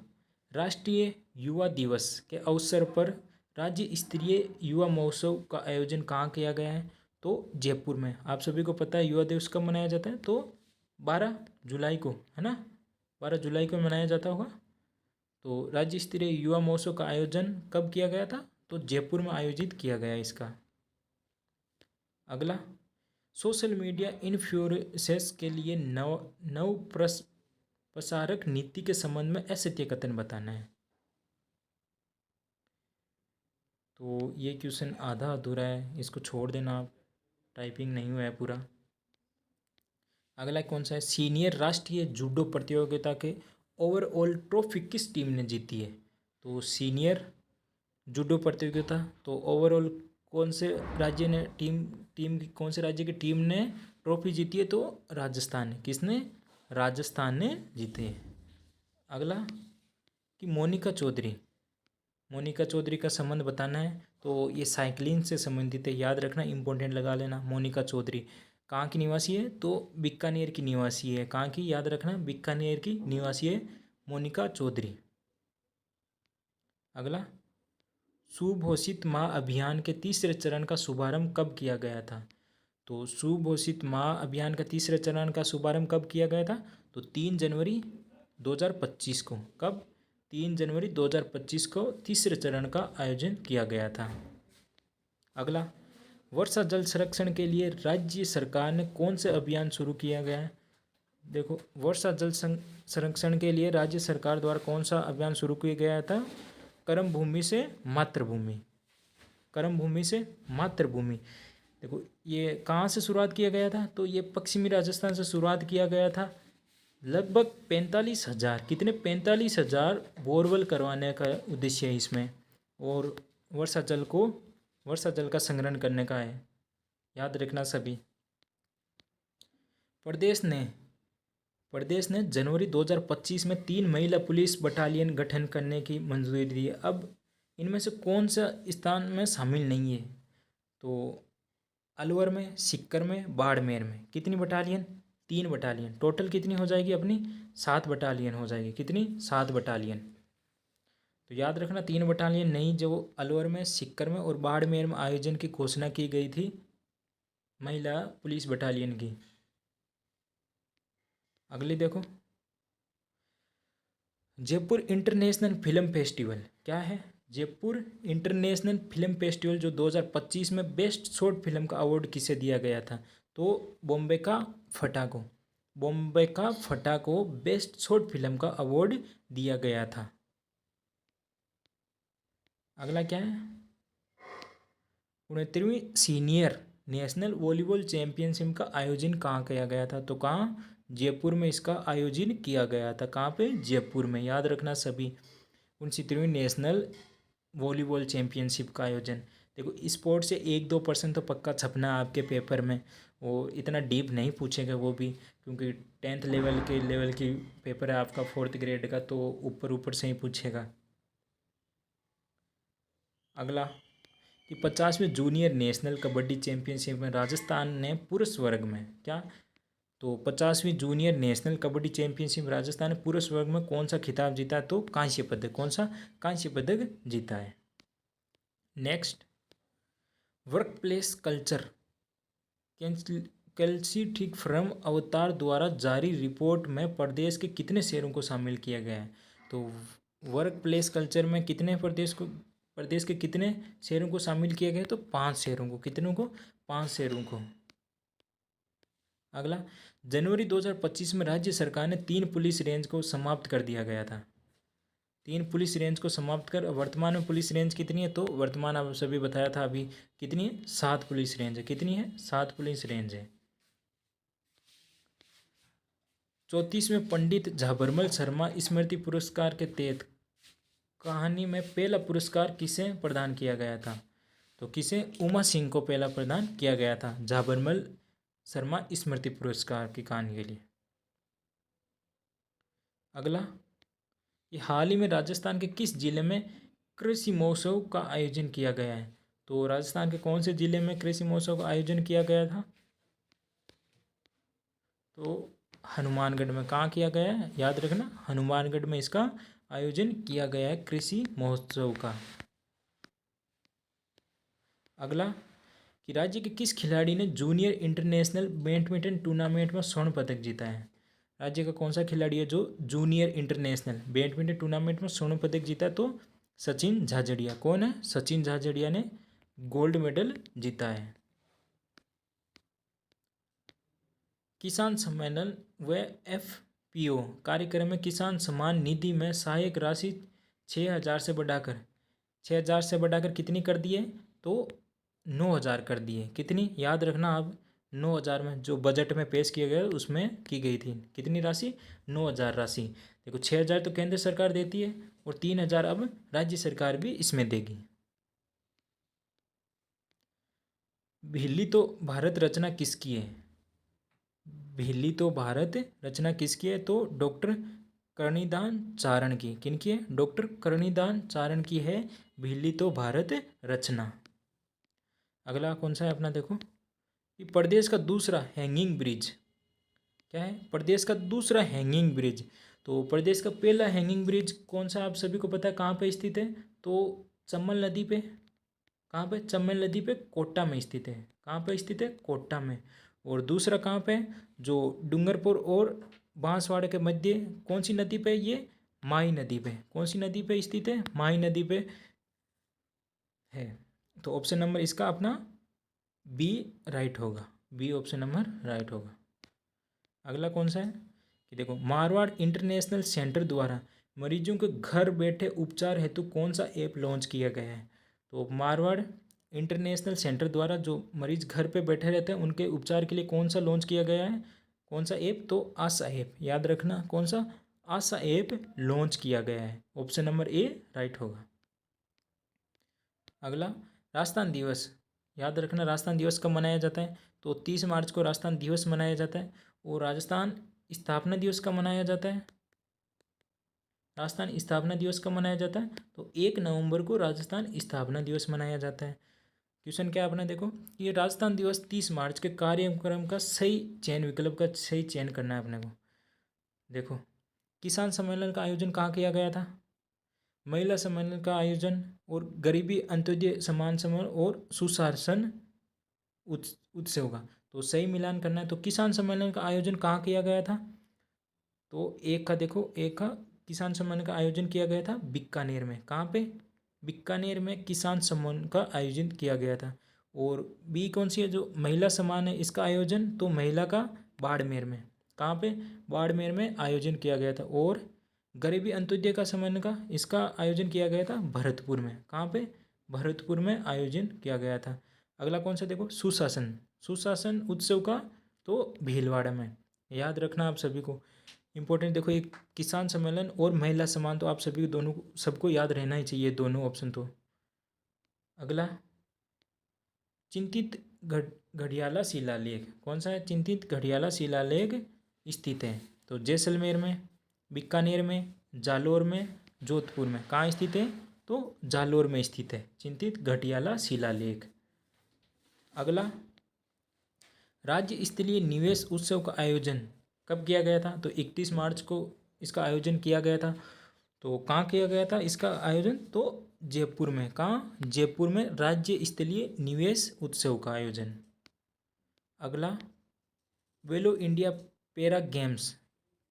राष्ट्रीय युवा दिवस के अवसर पर राज्य स्तरीय युवा महोत्सव का आयोजन कहाँ किया गया है? तो जयपुर में। आप सभी को पता है युवा दिवस कब मनाया जाता है? तो 12 जुलाई को, है ना, 12 जुलाई को मनाया जाता होगा। तो राज्य स्तरीय युवा महोत्सव का आयोजन कब किया गया था? तो जयपुर में आयोजित किया गया इसका। अगला, सोशल मीडिया इन्फ्लुएंसर्स के लिए नव प्रसारक नीति के संबंध में असत्य कथन बताना है। तो ये क्वेश्चन आधा अधूरा है, इसको छोड़ देना आप, टाइपिंग नहीं हुआ है पूरा। अगला कौन सा है? सीनियर राष्ट्रीय जूडो प्रतियोगिता के ओवरऑल ट्रॉफी किस टीम ने जीती है? तो सीनियर जूडो प्रतियोगिता, तो ओवरऑल कौन से राज्य ने कौन से राज्य की टीम ने ट्रॉफी जीती है? तो राजस्थान। किसने? राजस्थान ने जीते है। अगला, कि मोनिका चौधरी का संबंध बताना है। तो ये साइकिलिंग से संबंधित है, याद रखना, इंपॉर्टेंट लगा लेना। मोनिका चौधरी कहाँ की निवासी है? तो बीकानेर की निवासी है। कहाँ की? याद रखना, बीकानेर की निवासी है मोनिका चौधरी। अगला, सुघोषित माँ अभियान के तीसरे चरण का शुभारंभ कब किया गया था? तो सुघोषित माँ अभियान का तीसरे चरण का शुभारंभ कब किया गया था? तो 3 जनवरी 2025 को। कब? 3 जनवरी 2025 को तीसरे चरण का आयोजन किया गया था। अगला, वर्षा जल संरक्षण के लिए राज्य सरकार ने कौन से अभियान शुरू किया गया है? देखो, वर्षा जल संरक्षण के लिए राज्य सरकार द्वारा कौन सा अभियान शुरू किया गया था? कर्म भूमि से मातृभूमि। कर्म भूमि से मातृभूमि। देखो, ये कहाँ से शुरुआत किया गया था? तो ये पश्चिमी राजस्थान से शुरुआत किया गया था। लगभग 45,000, कितने? 45,000 बोरवेल करवाने का उद्देश्य है इसमें, और वर्षा जल का संग्रहण करने का है। याद रखना सभी। प्रदेश ने जनवरी 2025 में 3 महिला पुलिस बटालियन गठन करने की मंजूरी दी है। अब इनमें से कौन सा स्थान में शामिल नहीं है? तो अलवर में, सीकर में, बाड़मेर में। कितनी बटालियन? 3 बटालियन। टोटल कितनी हो जाएगी अपनी? 7 बटालियन हो जाएगी। कितनी? 7 बटालियन। तो याद रखना, 3 बटालियन नहीं, जो अलवर में, सीकर में और बाड़मेर में आयोजन की घोषणा की गई थी महिला पुलिस बटालियन की। अगली देखो, जयपुर इंटरनेशनल फिल्म फेस्टिवल क्या है? जयपुर इंटरनेशनल फिल्म फेस्टिवल जो 2025 में बेस्ट शॉर्ट फिल्म का अवार्ड किसे दिया गया था? तो बॉम्बे का फटा को बेस्ट शॉर्ट फिल्म का अवार्ड दिया गया था। अगला क्या है? 69वीं सीनियर नेशनल वॉलीबॉल चैंपियनशिप का आयोजन कहाँ किया गया था? तो कहाँ? जयपुर में इसका आयोजन किया गया था। कहाँ पे? जयपुर में। याद रखना सभी। 69वीं नेशनल वॉलीबॉल चैंपियनशिप का आयोजन। देखो, स्पोर्ट से 1-2% तो पक्का छपना है आपके पेपर में, वो इतना डीप नहीं पूछेगा वो भी, क्योंकि 10th लेवल की पेपर है आपका 4th ग्रेड का, तो ऊपर ऊपर से ही पूछेगा। अगला, कि 50वीं जूनियर नेशनल कबड्डी चैंपियनशिप में राजस्थान ने पुरुष वर्ग में क्या? तो 50वीं junior national kabaddi championship Rajasthan ने पुरुष वर्ग में कौन सा खिताब जीता है? तो कांस्य पदक। कौन सा? कांस्य पदक जीता है। नेक्स्ट, वर्क प्लेस कल्चर कैल्सिट्रिक फ्रम अवतार द्वारा जारी रिपोर्ट में प्रदेश के कितने शहरों को शामिल किया गया है? तो वर्क प्लेस कल्चर में कितने प्रदेश के कितने शहरों को शामिल किया गया? तो 5 शहरों को। कितनों को? 5 शहरों को। अगला, जनवरी 2025 में राज्य सरकार ने 3 पुलिस रेंज को समाप्त कर दिया गया था। 3 पुलिस रेंज को समाप्त कर वर्तमान में पुलिस रेंज कितनी है? तो वर्तमान आप सभी बताया था अभी, कितनी है? 7 पुलिस रेंज है। कितनी है? 7 पुलिस रेंज है। 34वें पंडित झाबरमल शर्मा स्मृति पुरस्कार के तहत कहानी में पहला पुरस्कार किसे प्रदान किया गया था? तो किसे? उमा सिंह को पहला प्रदान किया गया था झाबरमल शर्मा स्मृति पुरस्कार की कहानी के लिए। अगला, ये हाल ही में राजस्थान के किस जिले में कृषि महोत्सव का आयोजन किया गया है? तो राजस्थान के कौन से जिले में कृषि महोत्सव का आयोजन किया गया था? तो हनुमानगढ़ में। कहाँ किया गया है? याद रखना, हनुमानगढ़ में इसका आयोजन किया गया है कृषि महोत्सव का। अगला, कि राज्य के किस खिलाड़ी ने जूनियर इंटरनेशनल बैडमिंटन टूर्नामेंट में स्वर्ण पदक जीता है? राज्य का कौन सा खिलाड़ी है जो जूनियर इंटरनेशनल बैडमिंटन टूर्नामेंट में स्वर्ण पदक जीता है? तो सचिन झाझड़िया। कौन है? सचिन झाझड़िया ने गोल्ड मेडल जीता है। किसान सम्मेलन व FPO कार्यक्रम में किसान सम्मान निधि में सहायक राशि 6,000 से बढ़ाकर कितनी कर दी है? तो 9,000 कर दी है। कितनी? याद रखना आप, 9,000 में जो बजट में पेश किया गया उसमें की गई थी। कितनी राशि? 9,000 राशि। देखो, 6,000 तो केंद्र सरकार देती है और 3,000 अब राज्य सरकार भी इसमें देगी। भिल्ली तो भारत रचना किसकी है? भिल्ली तो भारत रचना किसकी है? तो डॉक्टर करणीदान चारण की। किनकी है? डॉक्टर करणीदान चारण की है भिल्ली तो भारत रचना। अगला कौन सा है अपना? देखो, कि प्रदेश का दूसरा हैंगिंग ब्रिज क्या है? प्रदेश का दूसरा हैंगिंग ब्रिज। तो प्रदेश का पहला हैंगिंग ब्रिज कौन सा? आप सभी को पता है कहाँ पे स्थित है? तो चंबल नदी पे, कहाँ पे, चंबल नदी पे कोटा में स्थित है। कहाँ पे स्थित है, कोटा में। और दूसरा कहाँ पे, जो डूंगरपुर और बांसवाड़ा के मध्य कौन सी नदी पे, ये माही नदी पे। कौन सी नदी पे स्थित है, माही नदी पे है। तो ऑप्शन नंबर इसका अपना बी राइट होगा, बी ऑप्शन नंबर राइट होगा। अगला कौन सा है कि देखो, मारवाड़ इंटरनेशनल सेंटर द्वारा मरीजों के घर बैठे उपचार हेतु कौन सा ऐप लॉन्च किया गया है। तो मारवाड़ इंटरनेशनल सेंटर द्वारा जो मरीज घर पे बैठे रहते हैं उनके उपचार के लिए कौन सा लॉन्च किया गया है, कौन सा ऐप, तो आशा ऐप। याद रखना कौन सा, आशा ऐप लॉन्च किया गया है। ऑप्शन नंबर ए राइट होगा। अगला, राजस्थान दिवस। याद रखना राजस्थान दिवस कब मनाया जाता है, तो 30 मार्च को राजस्थान दिवस मनाया जाता है। और राजस्थान स्थापना दिवस कब मनाया जाता है, राजस्थान स्थापना दिवस कब मनाया जाता है, तो 1 नवंबर को राजस्थान स्थापना दिवस मनाया जाता है। क्वेश्चन क्या अपने देखो, ये राजस्थान दिवस 30 मार्च के कार्यक्रम का सही चयन, विकल्प का सही चयन करना है अपने को। देखो, किसान सम्मेलन का आयोजन कहाँ किया गया था, महिला सम्मेलन का आयोजन, और गरीबी अंत्योदय सम्मान समारोह और सुशासन उत्सव का। तो सही मिलान करना है। तो किसान सम्मेलन का आयोजन कहाँ किया गया था, तो एक का देखो, एक का किसान सम्मेलन का आयोजन किया गया था बीकानेर में। कहाँ पे, बीकानेर में किसान सम्मेलन का आयोजन किया गया था। और बी कौन सी है, जो महिला सम्मान है इसका आयोजन, तो महिला का बाड़मेर में। कहाँ पे, बाड़मेर में आयोजन किया गया था। और गरीबी अंत्योदय का सम्मेलन का इसका आयोजन किया गया था भरतपुर में। कहाँ पे, भरतपुर में आयोजन किया गया था। अगला कौन सा देखो, सुशासन, सुशासन उत्सव का, तो भीलवाड़ा में। याद रखना आप सभी को इंपॉर्टेंट। देखो, एक किसान सम्मेलन और महिला सम्मान, तो आप सभी को दोनों सबको याद रहना ही चाहिए दोनों ऑप्शन तो। अगला, चिंतित घड़ियाला शिलालेख कौन सा है, चिंतित घड़ियाला शिलालेख स्थित है, तो जैसलमेर में, बीकानेर में, जालोर में, जोधपुर में। कहाँ स्थित है, तो जालोर में स्थित है चिंतित घड़ियाला शिलालेख। अगला, राज्य स्तरीय निवेश उत्सव का आयोजन कब किया गया था, तो 31 मार्च को इसका आयोजन किया गया था। तो कहाँ किया गया था इसका आयोजन, तो जयपुर में। कहाँ, जयपुर में राज्य स्तरीय निवेश उत्सव का आयोजन। अगला, वेलो इंडिया पैरा गेम्स,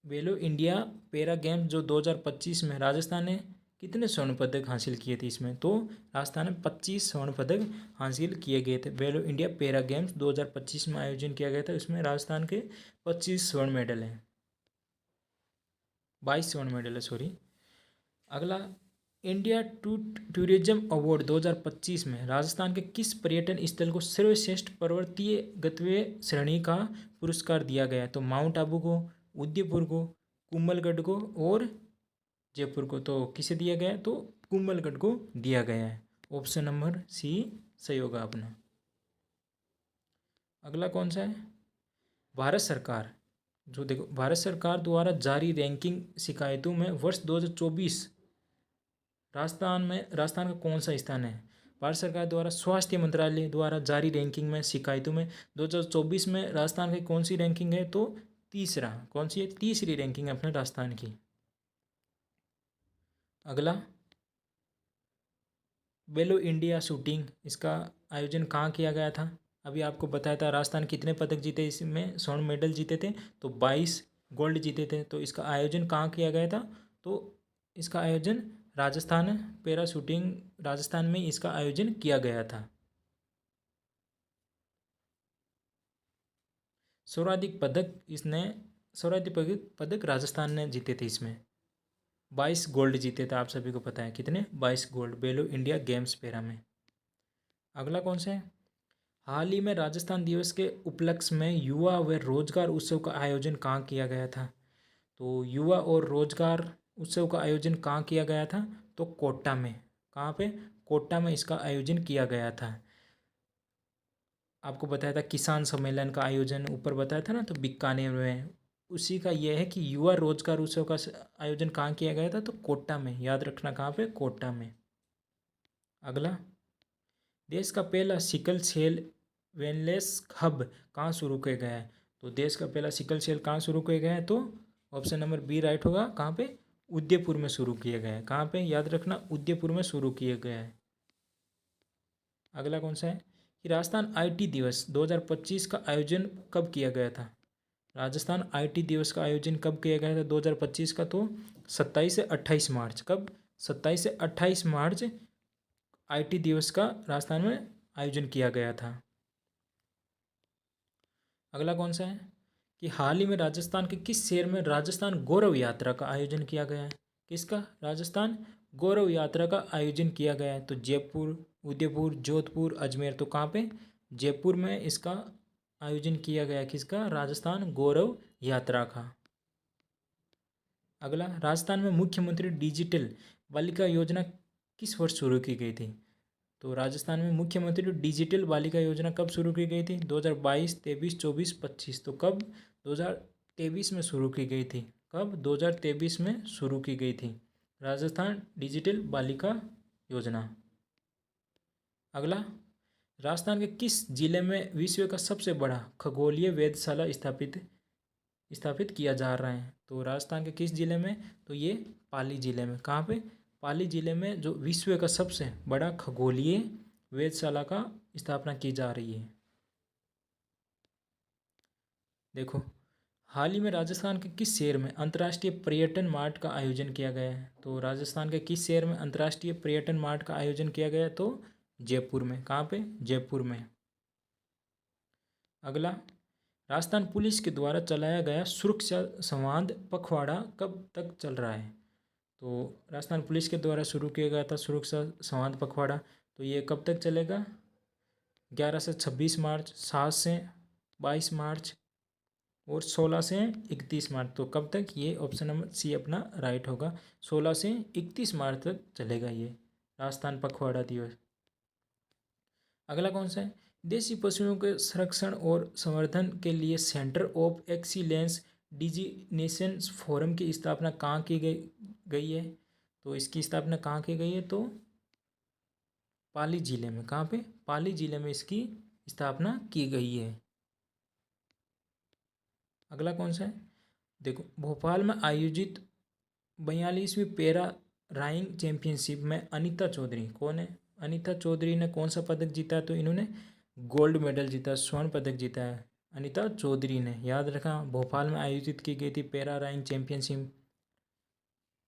वेलो इंडिया पैरा गेम्स जो 2025 में राजस्थान ने कितने स्वर्ण पदक हासिल किए थे इसमें, तो राजस्थान ने 25 स्वर्ण पदक हासिल किए गए थे। वेलो इंडिया पैरा गेम्स 2025 में आयोजन किया गया था, इसमें राजस्थान के 25 स्वर्ण मेडल हैं, 22 स्वर्ण मेडल है, सॉरी। अगला, इंडिया टूरिज्म अवार्ड 2025 में राजस्थान के किस पर्यटन स्थल को सर्वश्रेष्ठ पर्वतीय गंतव्य श्रेणी का पुरस्कार दिया गया है, तो माउंट आबू को, उदयपुर को, कुंभलगढ़ को और जयपुर को। तो किसे दिया गया है, तो कुंभलगढ़ को दिया गया है। ऑप्शन नंबर सी सही होगा अपना। अगला कौन सा है, भारत सरकार, जो देखो भारत सरकार द्वारा जारी रैंकिंग शिकायतों में वर्ष 2024 राजस्थान का कौन सा स्थान है। भारत सरकार द्वारा स्वास्थ्य मंत्रालय द्वारा जारी रैंकिंग में शिकायतों में 2024 में राजस्थान की कौन सी रैंकिंग है, तो तीसरा। कौन सी है, तीसरी रैंकिंग है अपने राजस्थान की। अगला, वेलो इंडिया शूटिंग, इसका आयोजन कहाँ किया गया था, अभी आपको बताया था राजस्थान कितने पदक जीते, इसमें स्वर्ण मेडल जीते थे, तो 22 गोल्ड जीते थे। तो इसका आयोजन कहाँ किया गया था, तो इसका आयोजन राजस्थान पैरा शूटिंग, राजस्थान में इसका आयोजन किया गया था। सर्वाधिक पदक इसने, सर्वाधिक पदक राजस्थान ने जीते थे, इसमें 22 गोल्ड जीते थे, आप सभी को पता है कितने, 22 गोल्ड बेलो इंडिया गेम्स पैरा में। अगला कौन सा है, हाल ही में राजस्थान दिवस के उपलक्ष्य में युवा व रोजगार उत्सव का आयोजन कहाँ किया गया था, तो युवा और रोजगार उत्सव का आयोजन कहाँ किया गया था, तो कोटा में। कहाँ पे, कोटा में इसका आयोजन किया गया था। आपको बताया था किसान सम्मेलन का आयोजन ऊपर बताया था ना, तो बीकानेर में। उसी का यह है कि युवा रोजगार उत्सव का आयोजन कहाँ किया गया था, तो कोटा में। याद रखना कहाँ पे, कोटा में। अगला, देश का पहला सिकल सेल वेलनेस हब कहाँ शुरू किया गया है, तो देश का पहला सिकल सेल कहाँ शुरू किया गया है, तो ऑप्शन नंबर बी राइट होगा। कहाँ पे, उदयपुर में शुरू किया गया है। कहाँ पे, याद रखना उदयपुर में शुरू किया गया है। अगला कौन सा है कि राजस्थान आईटी दिवस 2025 का आयोजन कब किया गया था। राजस्थान आईटी दिवस का आयोजन कब किया गया था 2025 का, तो 27 से 28 मार्च। कब? 27 से 28 मार्च आईटी दिवस का राजस्थान में आयोजन किया गया था। अगला कौन सा है कि हाल ही में राजस्थान के किस शहर में राजस्थान गौरव यात्रा का आयोजन किया गया है। किसका? राजस्थान गौरव यात्रा का आयोजन किया गया है। तो जयपुर, उदयपुर, जोधपुर, अजमेर। तो कहाँ पे? जयपुर में इसका आयोजन किया गया। किसका? राजस्थान गौरव यात्रा का। अगला, राजस्थान में मुख्यमंत्री डिजिटल बालिका योजना किस वर्ष शुरू की गई थी। तो राजस्थान में मुख्यमंत्री डिजिटल बालिका योजना कब शुरू की गई थी? 2022, 23, 24, 25। तो कब? 2023 में शुरू की गई थी। कब? 2023 में शुरू की गई थी राजस्थान डिजिटल बालिका योजना। अगला, राजस्थान के किस जिले में विश्व का सबसे बड़ा खगोलीय वेधशाला स्थापित किया जा रहा है। तो राजस्थान के किस जिले में? तो ये पाली जिले में। कहाँ पे? पाली जिले में जो विश्व का सबसे बड़ा खगोलीय वेधशाला का स्थापना की जा रही है। देखो, हाल ही में राजस्थान के किस शहर में अंतर्राष्ट्रीय पर्यटन मार्ट का आयोजन किया गया है। तो राजस्थान के किस शहर में अंतर्राष्ट्रीय पर्यटन मार्ट का आयोजन किया गया है? तो जयपुर में। कहाँ पे? जयपुर में। अगला, राजस्थान पुलिस के द्वारा चलाया गया सुरक्षा संवाद पखवाड़ा कब तक चल रहा है। तो राजस्थान पुलिस के द्वारा शुरू किया गया था सुरक्षा संवाद पखवाड़ा। तो ये कब तक चलेगा? 11 से 26 मार्च, 7 से 22 मार्च और 16 से 31 मार्च। तो कब तक? ये ऑप्शन नंबर सी अपना राइट होगा। 16 से 31 मार्च तक चलेगा ये राजस्थान पखवाड़ा दिवस। अगला कौन सा है? देसी पशुओं के संरक्षण और संवर्धन के लिए centre of excellence designation forum की स्थापना कहाँ की गई है। तो इसकी स्थापना कहाँ की गई है? तो पाली जिले में। कहाँ पे? पाली जिले में इसकी स्थापना की गई है। अगला कौन सा है? देखो, भोपाल में आयोजित 42वीं पैरा राइंग चैंपियनशिप में अनीता चौधरी कौन है? अनीता चौधरी ने कौन सा पदक जीता? तो इन्होंने गोल्ड मेडल जीता, स्वर्ण पदक जीता है अनीता चौधरी ने। याद रखा, भोपाल में आयोजित की गई थी पैरा राइंग चैंपियनशिप।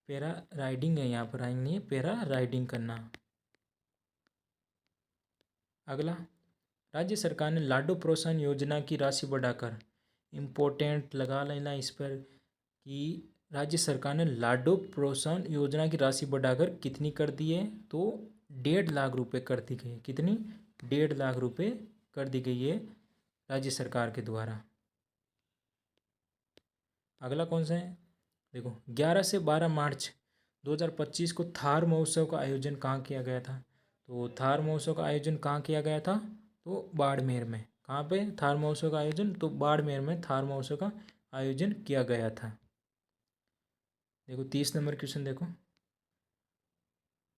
पैरा राइडिंग है यहाँ पर, राइंग नहीं है, पैरा राइडिंग करना। अगला, राज्य सरकार ने लाडो प्रोत्साहन योजना की राशि बढ़ाकर, इम्पोर्टेंट लगा लेना इस पर कि राज्य सरकार ने लाडो प्रोत्साहन योजना की राशि बढ़ाकर कितनी कर दी है। तो 1.5 लाख रुपए कर दी गई है। कितनी? 1.5 लाख रुपए कर दी गई है राज्य सरकार के द्वारा। अगला कौन सा है? देखो, 11 से 12 मार्च 2025 को थार महोत्सव का आयोजन कहाँ किया गया था। तो थार महोत्सव का आयोजन कहाँ किया गया था? तो बाड़मेर में। कहाँ पे थार महोत्सव का आयोजन? तो बाड़मेर में थार महोत्सव का आयोजन किया गया था। देखो, 30 नंबर क्वेश्चन देखो,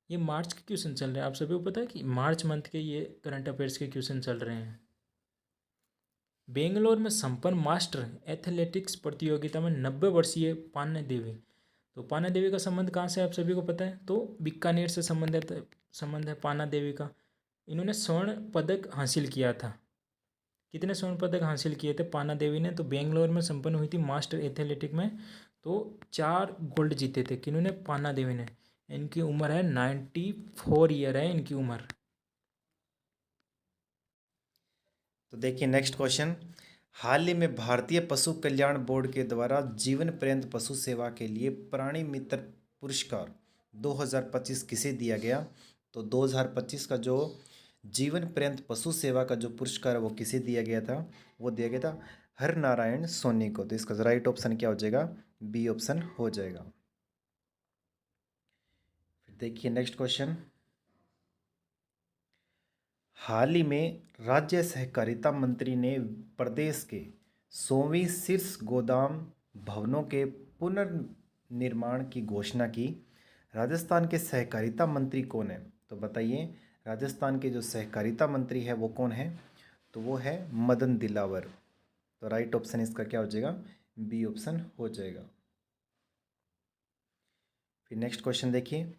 ये मार्च के क्वेश्चन चल रहे हैं। आप सभी को पता है कि मार्च मंथ के ये करंट अफेयर्स के क्वेश्चन चल रहे हैं। बेंगलोर में संपन्न मास्टर एथलेटिक्स प्रतियोगिता में 90 वर्षीय पान्या देवी। तो पान्या देवी का संबंध कहाँ से? आप सभी को पता है। तो बीकानेर से संबंध है पान्या देवी का। इन्होंने स्वर्ण पदक हासिल किया था। कितने स्वर्ण पदक हासिल किए थे पान्या देवी ने? तो बेंगलोर में संपन्न हुई थी मास्टर एथलेटिक में, तो 4 गोल्ड जीते थे। किन्होंने? पान्या देवी ने। इनकी उम्र है 94 ईयर है इनकी उम्र। तो देखिए नेक्स्ट क्वेश्चन, हाल ही में भारतीय पशु कल्याण बोर्ड के द्वारा जीवन पर्यंत पशु सेवा के लिए प्राणी मित्र पुरस्कार 2025 किसे दिया गया। तो 2025 का जो जीवन पर्यंत पशु सेवा का जो पुरस्कार है वो किसे दिया गया था? वो दिया गया था हर नारायण सोनी को। तो इसका राइट ऑप्शन क्या हो जाएगा? बी ऑप्शन हो जाएगा। फिर देखिए नेक्स्ट क्वेश्चन, हाल ही में राज्य सहकारिता मंत्री ने प्रदेश के 100वीं शीर्ष गोदाम भवनों के पुनर्निर्माण की घोषणा की। राजस्थान के सहकारिता मंत्री कौन है? तो बताइए, राजस्थान के जो सहकारिता मंत्री है वो कौन है? तो वो है मदन दिलावर। तो राइट ऑप्शन इसका क्या हो जाएगा? बी ऑप्शन हो जाएगा। फिर नेक्स्ट क्वेश्चन देखिए,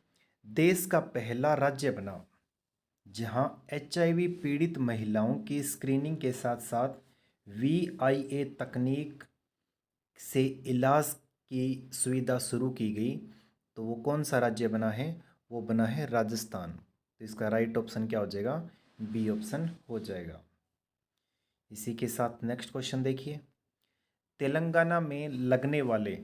देश का पहला राज्य बना जहां HIV पीड़ित महिलाओं की स्क्रीनिंग के साथ साथ VIA तकनीक से इलाज की सुविधा शुरू की गई, तो वो कौन सा राज्य बना है? वो बना है राजस्थान। तो इसका राइट ऑप्शन क्या हो जाएगा? बी ऑप्शन हो जाएगा। इसी के साथ नेक्स्ट क्वेश्चन देखिए। तेलंगाना में लगने वाले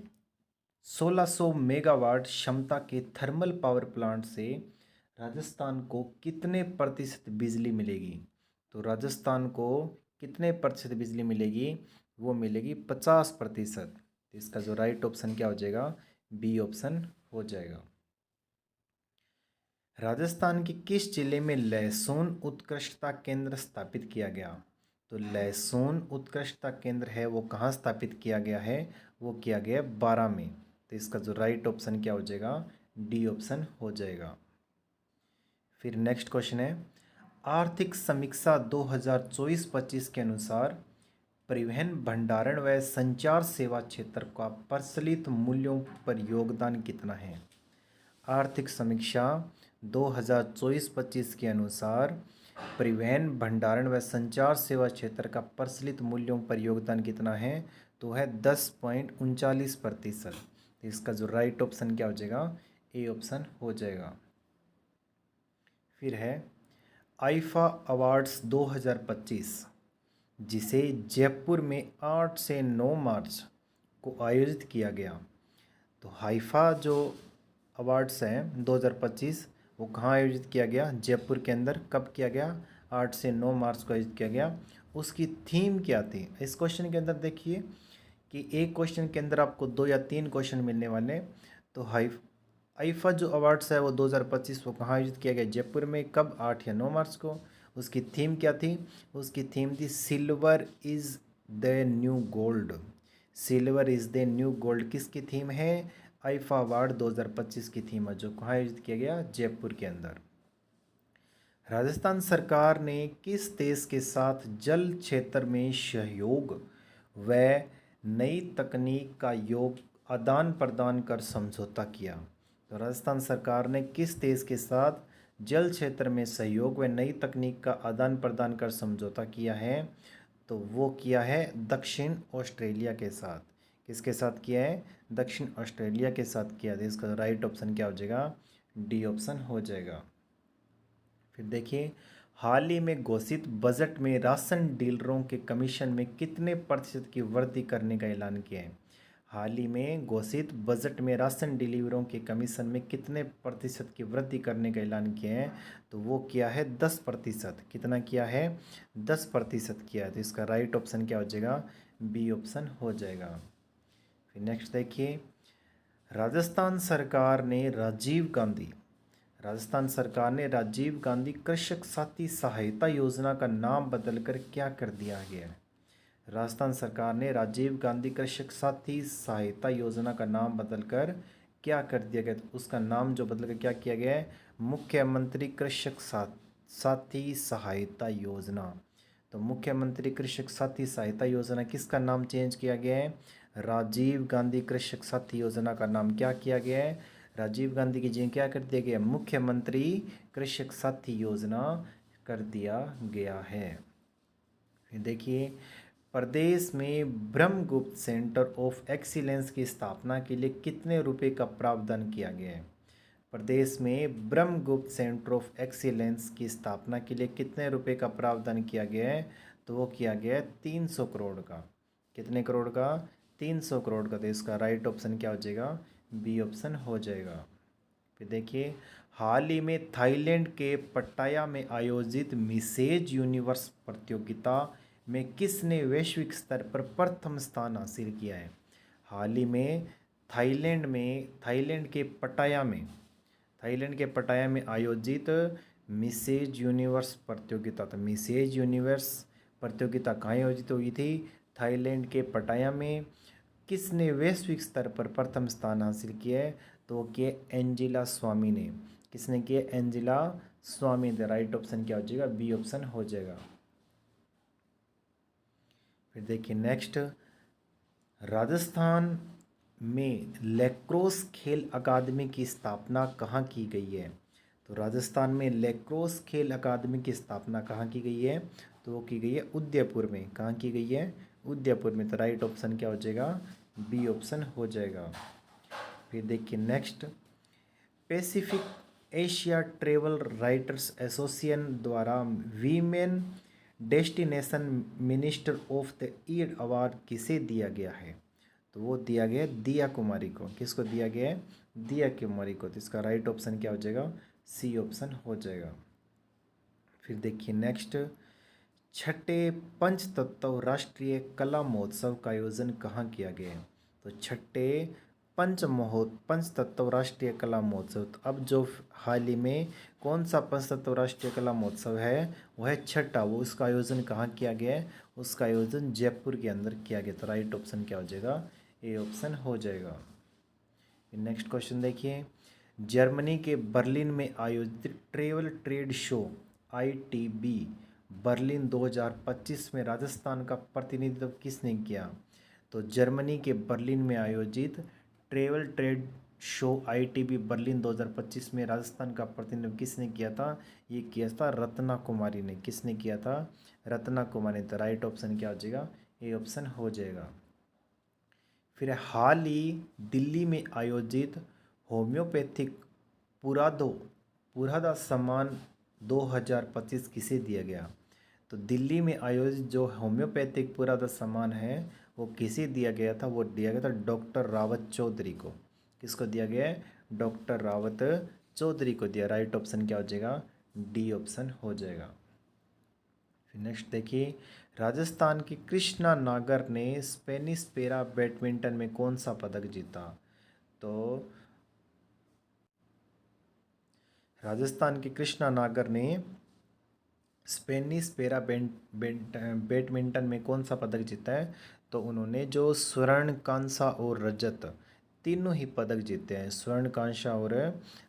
1600 मेगावाट क्षमता के थर्मल पावर प्लांट से राजस्थान को कितने प्रतिशत बिजली मिलेगी? तो राजस्थान को कितने प्रतिशत बिजली मिलेगी? वो मिलेगी 50%। तो इसका जो राइट ऑप्शन क्या हो जाएगा? बी ऑप्शन हो जाएगा। राजस्थान के किस जिले में लहसुन उत्कृष्टता केंद्र स्थापित किया गया? तो लहसुन उत्कृष्टता केंद्र है वो कहाँ स्थापित किया गया है? वो किया गया बारां में। तो इसका जो राइट ऑप्शन क्या हो जाएगा? डी ऑप्शन हो जाएगा। फिर नेक्स्ट क्वेश्चन है, आर्थिक समीक्षा 2024-25 के अनुसार परिवहन भंडारण व संचार सेवा क्षेत्र का प्रचलित मूल्यों पर योगदान कितना है? आर्थिक समीक्षा 2024-25 के अनुसार परिवहन भंडारण व संचार सेवा क्षेत्र का प्रचलित मूल्यों पर योगदान कितना है? तो है 10.39%। इसका जो राइट ऑप्शन क्या हो जाएगा? ए ऑप्शन हो जाएगा। फिर है आईफा अवार्ड्स 2025, जिसे जयपुर में 8 से 9 मार्च को आयोजित किया गया। तो हाइफा जो अवार्ड्स हैं 2025 वो कहाँ आयोजित किया गया? जयपुर के अंदर। कब किया गया? 8 से 9 मार्च को आयोजित किया गया। उसकी थीम क्या थी? इस क्वेश्चन के अंदर देखिए कि एक क्वेश्चन के अंदर आपको 2 या 3 क्वेश्चन मिलने वाले हैं। तो आईफा जो अवार्ड्स है वो 2025 वो कहाँ आयोजित किया गया? जयपुर में। कब? 8 या 9 मार्च को। उसकी थीम क्या थी? उसकी थीम थी silver is the new gold. Silver is the new gold किसकी थीम है? आईफा अवार्ड 2025 की थीम है, जो कहाँ आयोजित किया गया? जयपुर के अंदर। राजस्थान सरकार ने किस देश के साथ जल क्षेत्र में सहयोग व नई तकनीक का आदान प्रदान कर समझौता किया? तो राजस्थान सरकार ने किस देश के साथ जल क्षेत्र में सहयोग व नई तकनीक का आदान प्रदान कर समझौता किया है? तो वो किया है दक्षिण ऑस्ट्रेलिया के साथ। किसके साथ किया है? दक्षिण ऑस्ट्रेलिया के साथ किया है। इसका राइट ऑप्शन क्या हो जाएगा? डी ऑप्शन हो जाएगा। फिर देखिए, हाल ही में घोषित बजट में राशन डीलरों के कमीशन में कितने प्रतिशत की वृद्धि करने का ऐलान किया है? हाल ही में घोषित बजट में राशन डीलरों के कमीशन में कितने प्रतिशत की वृद्धि करने का ऐलान किया है? तो वो किया है 10%। कितना किया है? 10% किया है। तो इसका राइट ऑप्शन क्या हो जाएगा? बी ऑप्शन हो जाएगा। फिर नेक्स्ट देखिए, राजस्थान सरकार ने राजीव गांधी कृषक साथी सहायता योजना का नाम बदलकर क्या कर दिया गया है? राजस्थान सरकार ने राजीव गांधी कृषक साथी सहायता योजना का नाम बदलकर क्या कर दिया गया? तो उसका नाम जो बदलकर क्या किया गया है? मुख्यमंत्री कृषक साथी सहायता योजना। तो मुख्यमंत्री कृषक साथी सहायता योजना किसका नाम चेंज किया गया है? राजीव गांधी कृषक साथी योजना का नाम क्या किया गया है? राजीव गांधी की जगह क्या कर दिया गया? मुख्यमंत्री कृषक साथी योजना कर दिया गया है। फिर देखिए, प्रदेश में ब्रह्मगुप्त सेंटर ऑफ एक्सीलेंस की स्थापना के लिए कितने रुपए का प्रावधान किया गया है? प्रदेश में ब्रह्मगुप्त सेंटर ऑफ एक्सीलेंस की स्थापना के लिए कितने रुपए का प्रावधान किया गया है? तो वो किया गया है 300 करोड़ का। कितने करोड़ का? 300 करोड़ का। तो इसका राइट ऑप्शन क्या हो जाएगा? बी ऑप्शन हो जाएगा। फिर देखिए, हाल ही में थाईलैंड के पट्टाया में आयोजित मिसेज यूनिवर्स प्रतियोगिता में किसने वैश्विक स्तर पर प्रथम स्थान हासिल किया है? हाल ही में थाईलैंड के पटाया में आयोजित मिसेज यूनिवर्स प्रतियोगिता। तो मिसेज यूनिवर्स प्रतियोगिता कहाँ आयोजित हुई थी? थाईलैंड के पटाया में। किसने वैश्विक स्तर पर प्रथम स्थान हासिल किया है? तो वो किया एंजिला स्वामी ने। किसने किया? Angela Swami. The right option क्या हो जाएगा? बी ऑप्शन हो जाएगा। फिर देखिए नेक्स्ट, राजस्थान में लैक्रोस खेल अकादमी की स्थापना कहाँ की गई है? तो राजस्थान में लैक्रोस खेल अकादमी की स्थापना कहाँ की गई है? तो वो की गई है उदयपुर में। कहाँ की गई है? उदयपुर में। तो राइट ऑप्शन क्या हो जाएगा? बी ऑप्शन हो जाएगा। फिर देखिए next, Pacific Asia travel writers association द्वारा women destination minister of the year award किसे दिया गया है? तो वो दिया गया है दिया कुमारी को। किसको दिया गया है? दिया कुमारी को। तो इसका राइट ऑप्शन क्या हो जाएगा? सी ऑप्शन हो जाएगा। फिर देखिए नेक्स्ट, छठे पंचतत्व राष्ट्रीय कला महोत्सव का आयोजन कहाँ किया गया है? तो छठे पंचतत्व राष्ट्रीय कला महोत्सव, तो अब जो हाल ही में कौन सा पंचतत्व राष्ट्रीय कला महोत्सव है वह है छठा, वो उसका आयोजन कहाँ किया गया है? उसका आयोजन जयपुर के अंदर किया गया। तो राइट ऑप्शन क्या हो जाएगा? ए ऑप्शन हो जाएगा। नेक्स्ट क्वेश्चन देखिए, जर्मनी के बर्लिन में आयोजित travel trade show ITB Berlin 2025 में राजस्थान का प्रतिनिधित्व किसने किया? तो जर्मनी के बर्लिन में आयोजित travel trade show ITB Berlin 2025 में राजस्थान का प्रतिनिधित्व किसने किया था? ये किया था रत्ना कुमारी ने। किसने किया था? रत्ना कुमारी ने। तो राइट ऑप्शन क्या हो जाएगा? ए ऑप्शन हो जाएगा। फिर हाल ही दिल्ली में आयोजित होम्योपैथिक पुरादा सम्मान 2025 किसे दिया गया? तो दिल्ली में आयोजित जो होम्योपैथिक पुरादा सम्मान है वो किसे दिया गया था? वो दिया गया था डॉक्टर रावत चौधरी को। किसको दिया गया है? डॉक्टर रावत चौधरी को दिया। राइट ऑप्शन क्या हो जाएगा? डी ऑप्शन हो जाएगा। फिर नेक्स्ट देखिए, राजस्थान की कृष्णा नागर ने स्पेनिश पैरा बैडमिंटन में कौन सा पदक जीता? तो राजस्थान की कृष्णा नागर ने स्पेनिश पैरा बैडमिंटन में कौन सा पदक जीता है? तो उन्होंने जो स्वर्ण, कांसा और रजत तीनों ही पदक जीते हैं। स्वर्ण, कांसा और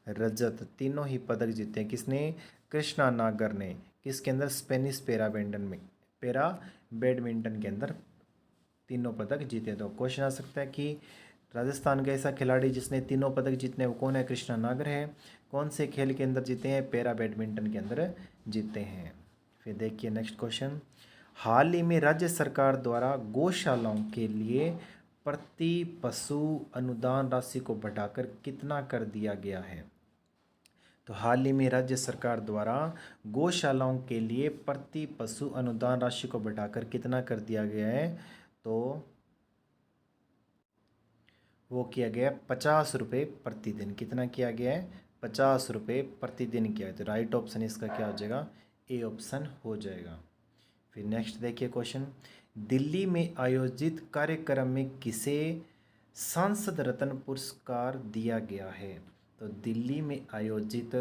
रजत तीनों ही पदक जीते हैं। किसने? कृष्णा नागर ने। किसके अंदर? स्पेनिश पैरा बैडमिंटन के अंदर तीनों पदक जीते। तो क्वेश्चन आ सकता है कि राजस्थान का ऐसा खिलाड़ी जिसने तीनों पदक जीतने वो कौन है? कृष्णा नागर है। कौन से खेल के अंदर जीते हैं? पैरा बैडमिंटन के अंदर जीते हैं। फिर देखिए नेक्स्ट क्वेश्चन, हाल ही में राज्य सरकार द्वारा गौशालाओं के लिए प्रति पशु अनुदान राशि को बढ़ाकर कितना कर दिया गया है? तो हाल ही में राज्य सरकार द्वारा गौशालाओं के लिए प्रति पशु अनुदान राशि को बढ़ाकर कितना कर दिया गया है? तो वो किया गया 50 रुपये प्रतिदिन। कितना किया गया है? 50 रुपये प्रतिदिन किया है। तो राइट ऑप्शन इसका क्या हो जाएगा? ए ऑप्शन हो जाएगा। फिर नेक्स्ट देखिए क्वेश्चन, दिल्ली में आयोजित कार्यक्रम में किसे सांसद रत्न पुरस्कार दिया गया है? तो दिल्ली में आयोजित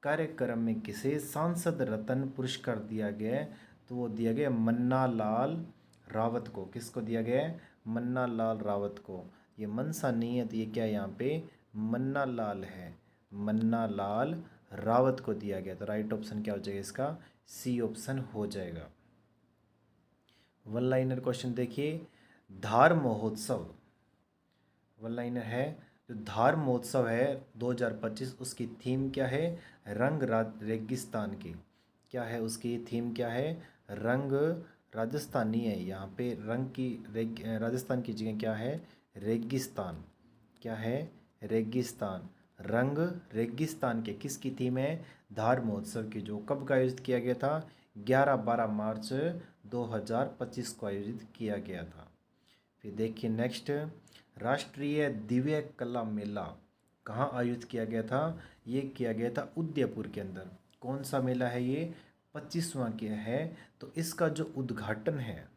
कार्यक्रम में किसे सांसद रत्न पुरस्कार दिया गया है? तो वो दिया गया मन्ना लाल रावत को। किसको दिया गया है? मन्ना लाल रावत को। ये मनसा नहीं है, तो ये क्या है? यहाँ पे मन्ना लाल है। मन्ना लाल रावत को दिया गया। तो राइट ऑप्शन क्या हो जाएगा इसका? सी ऑप्शन हो जाएगा। वन लाइनर क्वेश्चन देखिए, धार महोत्सव वन लाइनर है। जो धार महोत्सव है 2025 उसकी थीम क्या है? रंग रेगिस्तान की। क्या है उसकी थीम? क्या है? रंग राजस्थानी है। यहाँ पे रंग की राजस्थान की जगह क्या है? रेगिस्तान। क्या है? रेगिस्तान। रंग रेगिस्तान के किसकी थीम है? धार महोत्सव की, जो कब का आयोजित किया गया था? 11-12 मार्च 2025 को आयोजित किया गया था। फिर देखिए नेक्स्ट, राष्ट्रीय दिव्य कला मेला कहाँ आयोजित किया गया था? ये किया गया था उदयपुर के अंदर। कौन सा मेला है ये? 25वां के है। तो इसका जो उद्घाटन है,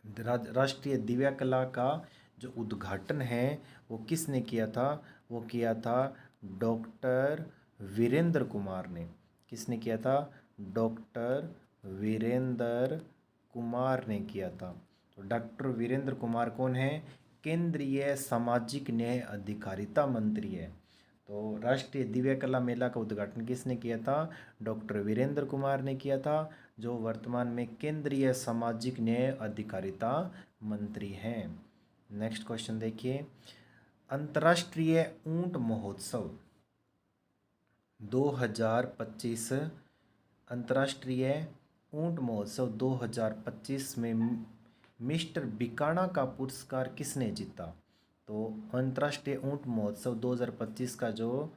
राष्ट्रीय दिव्य कला का जो उद्घाटन है वो किसने किया था? वो किया था डॉक्टर वीरेंद्र कुमार ने। किसने किया था? डॉक्टर वीरेंद्र कुमार ने किया था। तो डॉक्टर वीरेंद्र कुमार कौन है? केंद्रीय सामाजिक न्याय अधिकारिता मंत्री है। तो राष्ट्रीय दिव्य कला मेला का उद्घाटन किसने किया था? डॉक्टर वीरेंद्र कुमार ने किया था, जो वर्तमान में केंद्रीय सामाजिक न्याय अधिकारिता मंत्री हैं। नेक्स्ट क्वेश्चन देखिए, अंतर्राष्ट्रीय ऊंट महोत्सव 2025 अंतर्राष्ट्रीय ऊंट महोत्सव 2025 में मिस्टर बिकाना का पुरस्कार किसने जीता? तो अंतर्राष्ट्रीय ऊंट महोत्सव 2025 का जो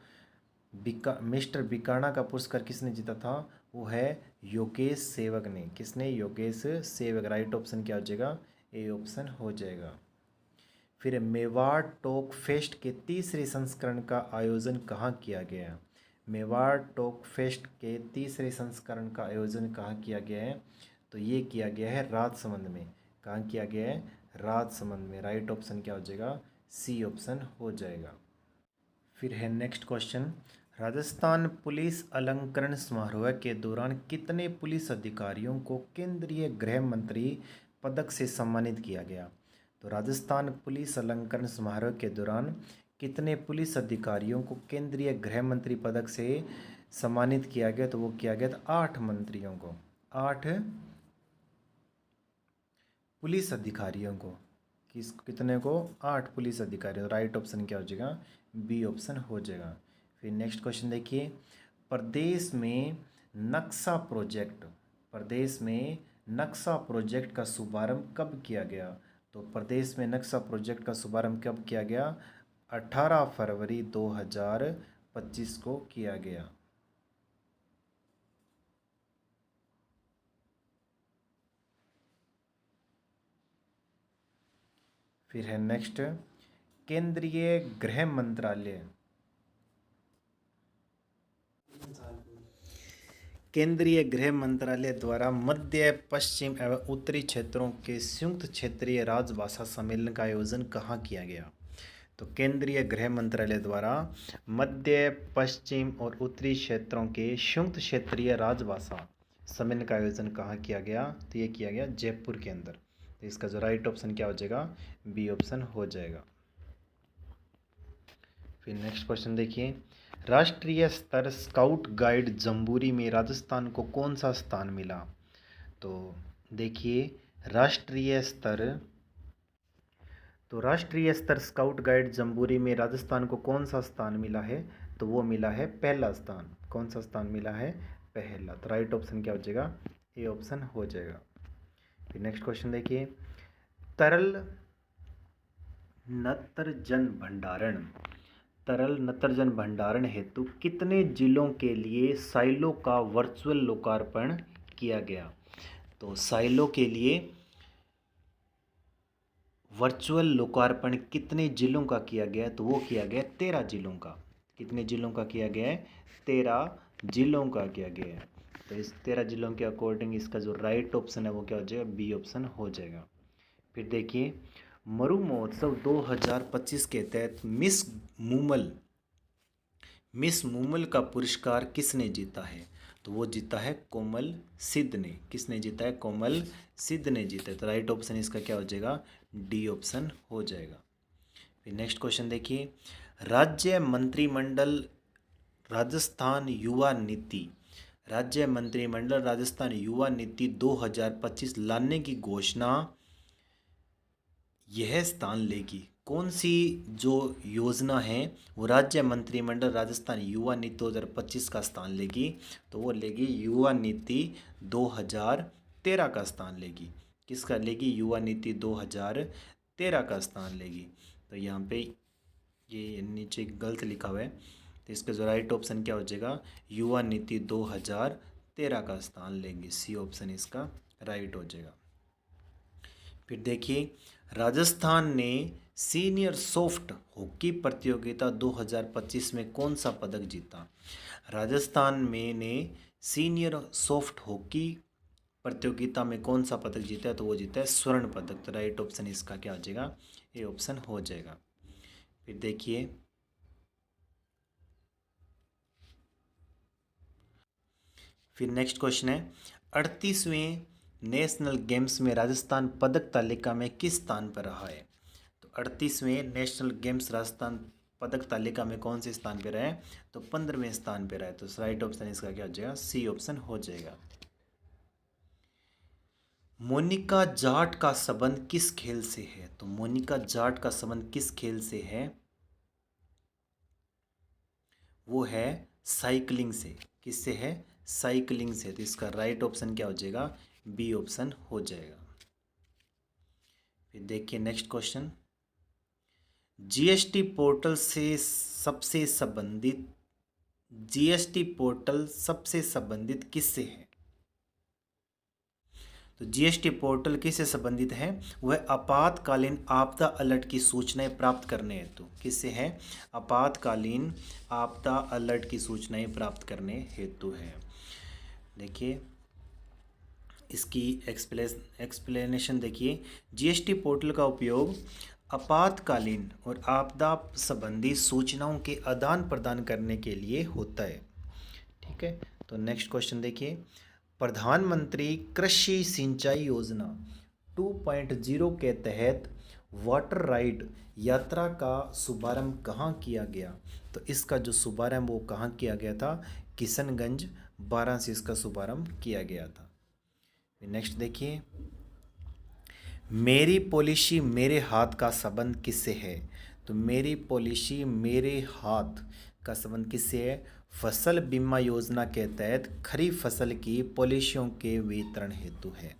मिस्टर बिकाना का पुरस्कार किसने जीता था, वो है योगेश सेवक ने। किसने? योगेश सेवक। राइट ऑप्शन क्या हो जाएगा? ए ऑप्शन हो जाएगा। फिर मेवाड़ टॉक फेस्ट के तीसरे संस्करण का आयोजन कहाँ किया गया? मेवाड़ टॉक फेस्ट के तीसरे संस्करण का आयोजन कहाँ किया गया है? तो ये किया गया है राजसमंद में। कहाँ किया गया है? राजसमंद में। राइट ऑप्शन क्या हो जाएगा? सी ऑप्शन हो जाएगा। फिर है नेक्स्ट क्वेश्चन, राजस्थान पुलिस अलंकरण समारोह के दौरान कितने पुलिस अधिकारियों को केंद्रीय गृह मंत्री पदक से सम्मानित किया गया? तो राजस्थान पुलिस अलंकरण समारोह के दौरान कितने पुलिस अधिकारियों को केंद्रीय गृह मंत्री पदक से सम्मानित किया गया? तो वो किया गया था 8 मंत्रियों को, 8 पुलिस अधिकारियों को। कितने को? 8 पुलिस अधिकारियों। राइट ऑप्शन क्या हो जाएगा? बी ऑप्शन हो जाएगा। फिर नेक्स्ट क्वेश्चन देखिए, प्रदेश में नक्शा प्रोजेक्ट का शुभारंभ कब किया गया? तो प्रदेश में नक्शा प्रोजेक्ट का शुभारंभ कब किया गया? 18 फरवरी 2025 को किया गया। फिर है नेक्स्ट, केंद्रीय गृह मंत्रालय द्वारा मध्य, पश्चिम एवं उत्तरी क्षेत्रों के संयुक्त क्षेत्रीय राजभाषा सम्मेलन का आयोजन कहाँ किया गया? तो केंद्रीय गृह मंत्रालय द्वारा मध्य, पश्चिम और उत्तरी क्षेत्रों के संयुक्त क्षेत्रीय राजभाषा सम्मेलन का आयोजन कहाँ किया गया? तो ये किया गया जयपुर के अंदर। तो इसका जो राइट ऑप्शन क्या हो जाएगा? बी ऑप्शन हो जाएगा। फिर नेक्स्ट क्वेश्चन देखिए, राष्ट्रीय स्तर स्काउट गाइड जम्बूरी में राजस्थान को कौन सा स्थान मिला? तो देखिए, राष्ट्रीय स्तर स्काउट गाइड जम्बूरी में राजस्थान को कौन सा स्थान मिला है? तो वो मिला है पहला स्थान। कौन सा स्थान मिला है? पहला। तो राइट ऑप्शन क्या हो जाएगा? ए ऑप्शन हो जाएगा। फिर नेक्स्ट क्वेश्चन देखिए, तरल नत्रजन भंडारण हेतु कितने जिलों के लिए साइलो का वर्चुअल लोकार्पण किया गया? तो साइलो के लिए वर्चुअल लोकार्पण कितने जिलों का किया गया? तो वो किया गया 13 जिलों का। कितने जिलों का किया गया है? 13 जिलों का किया गया है। तो इस 13 जिलों के अकॉर्डिंग इसका जो राइट ऑप्शन है वो क्या हो जाएगा? बी ऑप्शन हो जाएगा। फिर देखिए, मरु महोत्सव 2025 के तहत मिस मूमल का पुरस्कार किसने जीता है? तो वो जीता है कोमल सिद्ध ने। किसने जीता है? कोमल सिद्ध ने जीता है। तो राइट ऑप्शन इसका क्या हो जाएगा? डी ऑप्शन हो जाएगा। फिर नेक्स्ट क्वेश्चन देखिए, राज्य मंत्रिमंडल राजस्थान युवा नीति 2025 लाने की घोषणा यह स्थान लेगी। कौन सी जो योजना है वो राज्य मंत्रिमंडल राजस्थान युवा नीति 2025 का स्थान लेगी? तो वो लेगी युवा नीति 2013 का स्थान लेगी। किसका लेगी? युवा नीति 2013 का स्थान लेगी। तो यहाँ पे ये नीचे गलत लिखा हुआ है, तो इसका जो राइट ऑप्शन क्या हो जाएगा? युवा नीति 2013 का स्थान लेंगे। सी ऑप्शन इसका राइट हो जाएगा। फिर देखिए, राजस्थान ने सीनियर सॉफ्ट हॉकी प्रतियोगिता 2025 में कौन सा पदक जीता? राजस्थान में ने सीनियर सॉफ्ट हॉकी प्रतियोगिता में कौन सा पदक जीता है? तो वो जीता है स्वर्ण पदक। तो राइट ऑप्शन इसका क्या हो जाएगा? ए ऑप्शन हो जाएगा। फिर देखिए, फिर नेक्स्ट क्वेश्चन है, 38वें नेशनल गेम्स में राजस्थान पदक तालिका में किस स्थान पर रहा है? तो 38वें नेशनल गेम्स राजस्थान पदक तालिका में कौन से स्थान पर रहा है? तो 15वें स्थान पर रहा है। तो राइट ऑप्शन इसका क्या हो जाएगा? सी ऑप्शन हो जाएगा। मोनिका जाट का संबंध किस खेल से है? तो मोनिका जाट का संबंध किस खेल से है? वो है साइकिलिंग से। किससे है? साइकिलिंग से। तो इसका राइट ऑप्शन क्या हो जाएगा? बी ऑप्शन हो जाएगा। फिर देखिए नेक्स्ट क्वेश्चन, जीएसटी पोर्टल से सबसे संबंधित, जीएसटी पोर्टल सबसे संबंधित किससे है? तो जीएसटी पोर्टल किससे संबंधित है? वह आपातकालीन आपदा अलर्ट की सूचनाएं प्राप्त करने हेतु। किससे है? आपातकालीन आपदा अलर्ट की सूचनाएं प्राप्त करने हेतु है। देखिए इसकी एक्सप्लेनेशन देखिए, जीएसटी पोर्टल का उपयोग आपातकालीन और आपदा संबंधी सूचनाओं के आदान प्रदान करने के लिए होता है। ठीक है, तो नेक्स्ट क्वेश्चन देखिए, प्रधानमंत्री कृषि सिंचाई योजना 2.0 के तहत वाटर राइड यात्रा का शुभारंभ कहाँ किया गया? तो इसका जो शुभारंभ वो कहाँ किया गया था? किशनगंज, वाराणसी इसका शुभारंभ किया गया था। नेक्स्ट देखिए, मेरी पॉलिसी मेरे हाथ का संबंध किससे है? तो मेरी पॉलिसी मेरे हाथ का संबंध किससे है? फसल बीमा योजना के तहत खरीफ फसल की पॉलिसियों के वितरण हेतु है।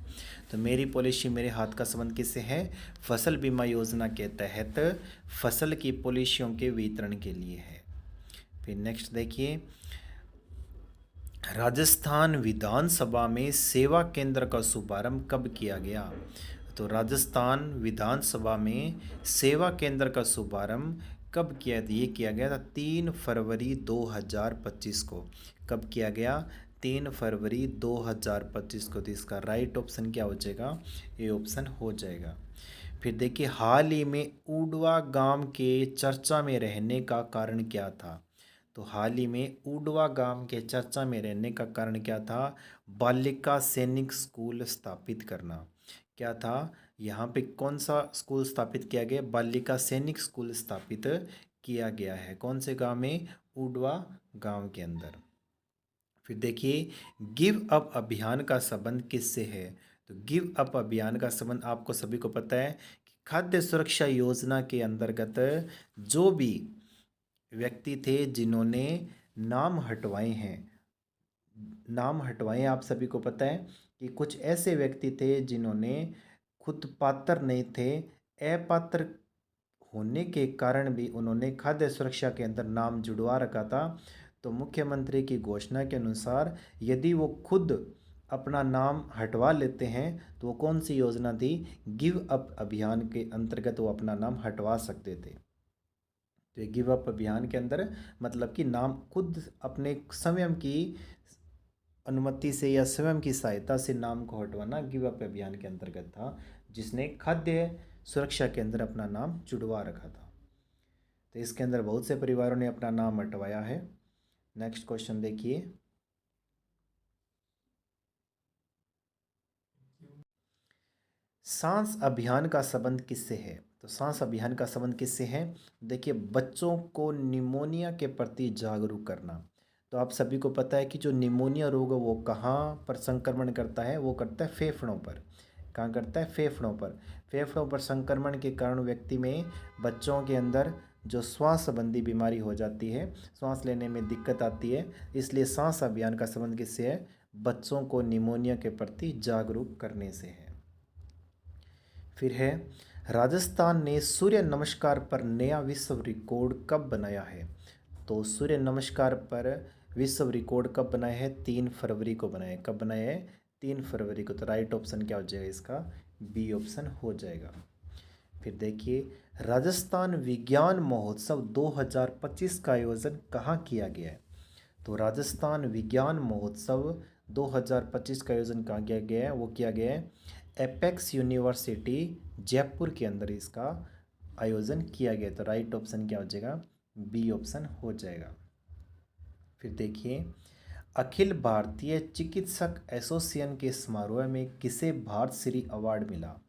तो मेरी पॉलिसी मेरे हाथ का संबंध किससे है? फसल बीमा योजना के तहत फसल की पॉलिसियों के वितरण के लिए है। फिर नेक्स्ट देखिए, राजस्थान विधानसभा में सेवा केंद्र का शुभारंभ कब किया गया? तो राजस्थान विधानसभा में सेवा केंद्र का शुभारंभ कब किया? ये किया गया था 3 फरवरी 2025 को। कब किया गया? 3 फरवरी 2025 को। तो इसका राइट ऑप्शन क्या हो जाएगा? ए ऑप्शन हो जाएगा। फिर देखिए, हाल ही में उडवा गांव के चर्चा में रहने का कारण क्या था? तो हाल ही में उडवा गांव के चर्चा में रहने का कारण क्या था? बालिका सैनिक स्कूल स्थापित करना। क्या था? यहाँ पे कौन सा स्कूल स्थापित किया गया? बालिका सैनिक स्कूल स्थापित किया गया है। कौन से गांव में? उडवा गांव के अंदर। फिर देखिए, गिव अप अभियान का संबंध किससे है? तो गिव अप अभियान का संबंध आपको सभी को पता है कि खाद्य सुरक्षा योजना के अंतर्गत जो भी व्यक्ति थे जिन्होंने नाम हटवाए हैं, नाम हटवाए, आप सभी को पता है कि कुछ ऐसे व्यक्ति थे जिन्होंने खुद पात्र नहीं थे, अपात्र होने के कारण भी उन्होंने खाद्य सुरक्षा के अंदर नाम जुड़वा रखा था। तो मुख्यमंत्री की घोषणा के अनुसार यदि वो खुद अपना नाम हटवा लेते हैं तो वो कौन सी योजना थी? गिव अप अभियान के अंतर्गत वो अपना नाम हटवा सकते थे। तो ये गिव अप अभियान के अंदर मतलब कि नाम खुद अपने स्वयं की अनुमति से या स्वयं की सहायता से नाम को हटवाना गिव अप अभियान के अंतर्गत था, जिसने खाद्य सुरक्षा के अंदर अपना नाम जुड़वा रखा था। तो इसके अंदर बहुत से परिवारों ने अपना नाम हटवाया है। नेक्स्ट क्वेश्चन देखिए, सांस अभियान का संबंध किससे है? तो सांस अभियान का संबंध किससे है? देखिए, बच्चों को निमोनिया के प्रति जागरूक करना। तो आप सभी को पता है कि जो निमोनिया रोग है वो कहाँ पर संक्रमण करता है? वो करता है फेफड़ों पर। कहाँ करता है? फेफड़ों पर। फेफड़ों पर संक्रमण के कारण व्यक्ति में, बच्चों के अंदर जो श्वास संबंधी बीमारी हो जाती है, श्वास लेने में दिक्कत आती है। इसलिए सांस अभियान का संबंध किससे है? बच्चों को निमोनिया के प्रति जागरूक करने से है। फिर है, राजस्थान ने सूर्य नमस्कार पर नया विश्व रिकॉर्ड कब बनाया है? तो सूर्य नमस्कार पर विश्व रिकॉर्ड कब बनाया है? 3 फरवरी को बनाया है। कब बनाया है? 3 फरवरी को। तो राइट ऑप्शन क्या हो जाएगा इसका? बी ऑप्शन हो जाएगा। फिर देखिए, राजस्थान विज्ञान महोत्सव 2025 का आयोजन कहाँ किया गया है? तो राजस्थान विज्ञान महोत्सव 2025 का आयोजन कहाँ किया गया है? वो किया गया है एपेक्स यूनिवर्सिटी जयपुर के अंदर इसका आयोजन किया गया। तो राइट ऑप्शन क्या हो जाएगा? बी ऑप्शन हो जाएगा। फिर देखिए, अखिल भारतीय चिकित्सक एसोसिएशन के समारोह में किसे भारत श्री अवार्ड मिला?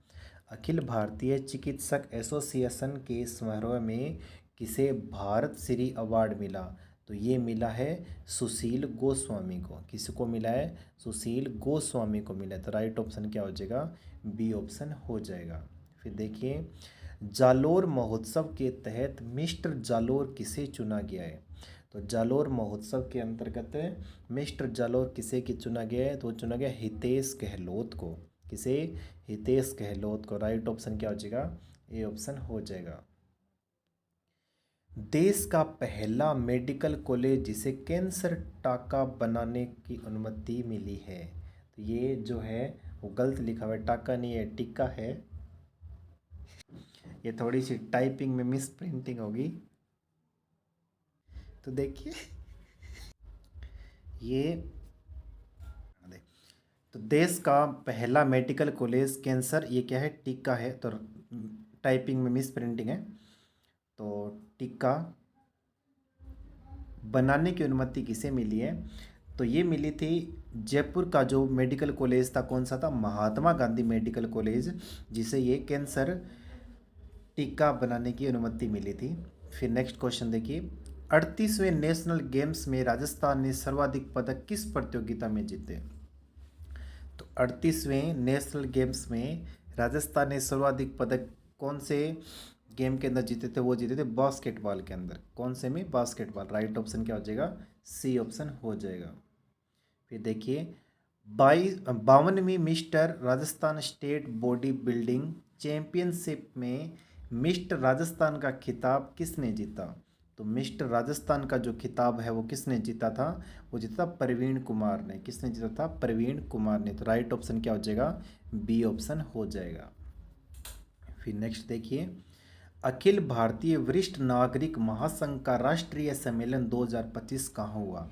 अखिल भारतीय चिकित्सक एसोसिएशन के समारोह में किसे भारत श्री अवार्ड मिला? तो ये मिला है सुशील गोस्वामी को। किसको मिला है? सुशील गोस्वामी को मिला है। तो राइट ऑप्शन क्या हो जाएगा? बी ऑप्शन हो जाएगा। फिर देखिए, जालोर महोत्सव के तहत मिस्टर जालोर किसे चुना गया है? तो जालोर महोत्सव के अंतर्गत मिस्टर जालोर किसे की चुना गया है? तो वो चुना गया हितेश गहलोत को। किसे? हितेश गहलोत को। राइट ऑप्शन क्या हो जाएगा? ए ऑप्शन हो जाएगा। देश का पहला मेडिकल कॉलेज जिसे कैंसर टाका बनाने की अनुमति मिली है, तो ये जो है वो गलत लिखा हुआ है, टाका नहीं है, टीका है। ये थोड़ी सी टाइपिंग में मिस प्रिंटिंग होगी, तो देखिए ये तो देश का पहला मेडिकल कॉलेज कैंसर, ये क्या है? टीका है, तो टाइपिंग में मिस प्रिंटिंग है। तो टीका बनाने की अनुमति किसे मिली है? तो ये मिली थी जयपुर का जो मेडिकल कॉलेज था, कौन सा था? महात्मा गांधी मेडिकल कॉलेज, जिसे ये कैंसर टीका बनाने की अनुमति मिली थी। फिर नेक्स्ट क्वेश्चन देखिए, 38वें नेशनल गेम्स में राजस्थान ने सर्वाधिक पदक किस प्रतियोगिता में जीते? तो 38वें नेशनल गेम्स में राजस्थान ने सर्वाधिक पदक कौन से गेम के अंदर जीते थे? वो जीते थे बास्केटबॉल के अंदर। कौन से में? बास्केटबॉल। राइट ऑप्शन क्या हो जाएगा? सी ऑप्शन हो जाएगा। फिर देखिए 52वीं mister Rajasthan state bodybuilding championship में मिस्टर राजस्थान का खिताब किसने जीता? तो मिस्टर राजस्थान का जो खिताब है वो किसने जीता था? वो जीता था प्रवीण कुमार ने। किसने जीता था? प्रवीण कुमार ने। तो राइट ऑप्शन क्या हो जाएगा? बी ऑप्शन हो जाएगा। फिर नेक्स्ट देखिए, अखिल भारतीय वरिष्ठ नागरिक महासंघ का राष्ट्रीय सम्मेलन 2025 कहाँ हुआ?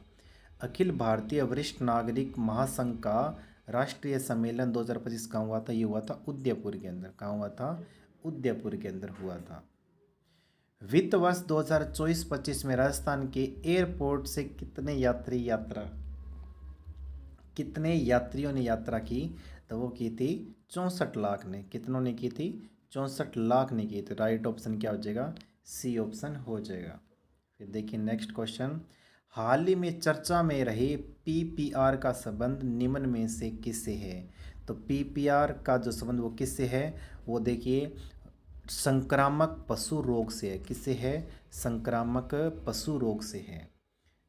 अखिल भारतीय वरिष्ठ नागरिक महासंघ का राष्ट्रीय सम्मेलन 2025 कहाँ हुआ था? ये हुआ था उदयपुर के अंदर। कहाँ हुआ था? उदयपुर के अंदर हुआ था। वित्त वर्ष 2024-25 में राजस्थान के एयरपोर्ट से कितने यात्रियों ने यात्रा की? तो वो की थी 64 लाख ने। कितनों ने की थी? 64 लाख ने की थी। राइट ऑप्शन क्या हो जाएगा? सी ऑप्शन हो जाएगा। फिर देखिए नेक्स्ट क्वेश्चन, हाल ही में चर्चा में रहे पीपीआर का संबंध निम्न में से किससे है? तो पीपीआर का जो संबंध वो किससे है? वो देखिए संक्रामक पशु रोग से है। किससे है? संक्रामक पशु रोग से है।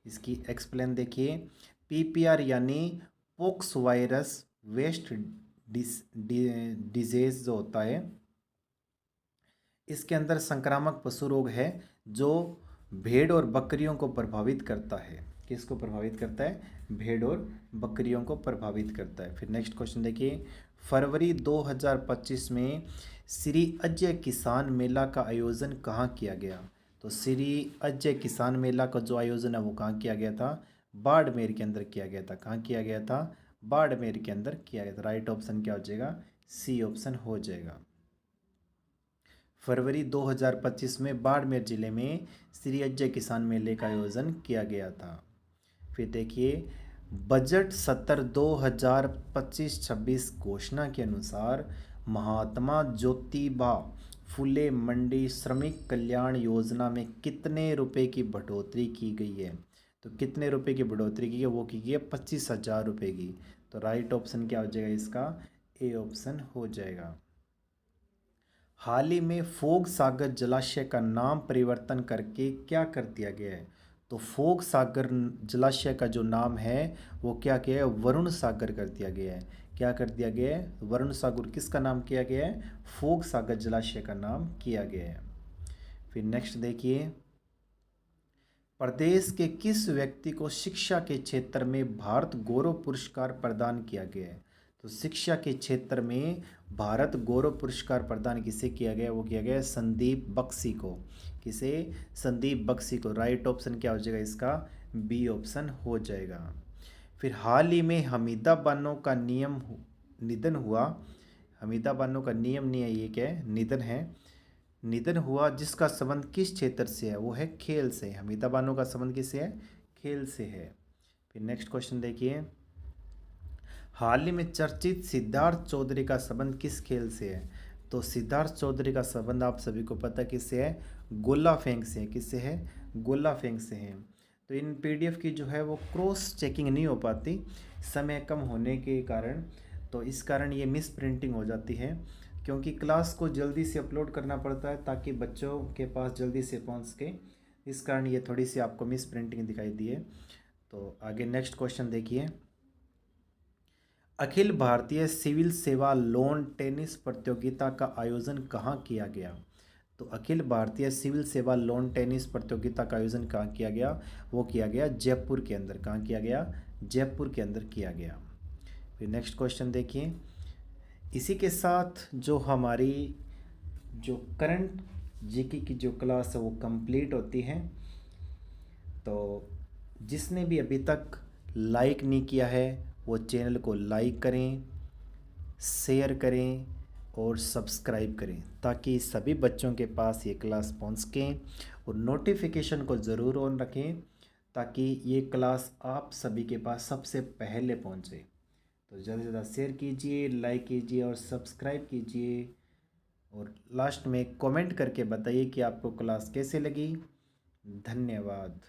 इसकी एक्सप्लेन देखिए, पीपीआर यानी पोक्स वायरस वेस्ट डिजीज जो होता है, इसके अंदर संक्रामक पशु रोग है जो भेड़ और बकरियों को प्रभावित करता है। किसको प्रभावित करता है? भेड़ और बकरियों को प्रभावित करता है। फिर नेक्स्ट क्वेश्चन देखिए, फरवरी 2025 में श्री अजय किसान मेला का आयोजन कहाँ किया गया? तो श्री अजय किसान मेला का जो आयोजन है वो कहाँ किया गया था? बाड़मेर के अंदर किया गया था। कहाँ किया गया था? बाड़मेर के अंदर किया गया था। राइट ऑप्शन क्या हो जाएगा? सी ऑप्शन हो जाएगा। फरवरी 2025 में बाड़मेर जिले में श्री अजय किसान मेले का आयोजन किया गया था। फिर देखिए, बजट सत्र 2025-26 घोषणा के अनुसार महात्मा ज्योतिबा फुले मंडी श्रमिक कल्याण योजना में कितने रुपए की बढ़ोतरी की गई है? तो कितने रुपए की बढ़ोतरी की है? वो की गई है 25,000 रुपये की। तो राइट ऑप्शन क्या हो जाएगा इसका? ए ऑप्शन हो जाएगा। हाल ही में फोग सागर जलाशय का नाम परिवर्तन करके क्या कर दिया गया है? तो फोग सागर जलाशय का जो नाम है वो क्या किया है? वरुण सागर कर दिया गया है। क्या कर दिया गया है? वरुण सागर। किसका नाम किया गया है? फोग सागर जलाशय का नाम किया गया है। फिर नेक्स्ट देखिए, प्रदेश के किस व्यक्ति को शिक्षा के क्षेत्र में भारत गौरव पुरस्कार प्रदान किया गया है? तो शिक्षा के क्षेत्र में भारत गौरव पुरस्कार प्रदान किसे किया गया? वो किया गया है संदीप बख्शी को। किसे? संदीप बख्शी को। राइट ऑप्शन क्या हो जाएगा इसका? बी ऑप्शन हो जाएगा। फिर हाल ही में हमीदा बानो का निधन हुआ। हमीदा बानो का नियम नहीं है, ये क्या है? निधन है। निधन हुआ जिसका संबंध किस क्षेत्र से है? वो है खेल से। हमीदा बानो का संबंध किससे है? खेल से है। फिर नेक्स्ट क्वेश्चन देखिए, हाल ही में चर्चित सिद्धार्थ चौधरी का संबंध किस खेल से है? तो सिद्धार्थ चौधरी का संबंध आप सभी को पता किससे है? गोला फेंक से है। किससे है? गोला फेंक से है। तो इन पीडीएफ की जो है वो क्रॉस चेकिंग नहीं हो पाती समय कम होने के कारण, तो इस कारण ये मिस प्रिंटिंग हो जाती है, क्योंकि क्लास को जल्दी से अपलोड करना पड़ता है ताकि बच्चों के पास जल्दी से पहुंच सके। इस कारण ये थोड़ी सी आपको मिस प्रिंटिंग दिखाई दी है। तो आगे नेक्स्ट क्वेश्चन देखिए। अखिल भारतीय सिविल सेवा लोन टेनिस प्रतियोगिता का आयोजन कहाँ किया गया? तो अखिल भारतीय सिविल सेवा लोन टेनिस प्रतियोगिता का आयोजन कहाँ किया गया? वो किया गया जयपुर के अंदर। कहाँ किया गया? जयपुर के अंदर किया गया। फिर नेक्स्ट क्वेश्चन देखिए। इसी के साथ जो हमारी जो करंट जीके की जो क्लास है वो कंप्लीट होती है। तो जिसने भी अभी तक लाइक नहीं किया है वो चैनल को लाइक करें, शेयर करें और सब्सक्राइब करें ताकि सभी बच्चों के पास ये क्लास पहुंच सकें, और नोटिफिकेशन को ज़रूर ऑन रखें ताकि ये क्लास आप सभी के पास सबसे पहले पहुंचे। तो ज़्यादा से ज़्यादा शेयर कीजिए, लाइक कीजिए और सब्सक्राइब कीजिए, और लास्ट में कमेंट करके बताइए कि आपको क्लास कैसे लगी। धन्यवाद।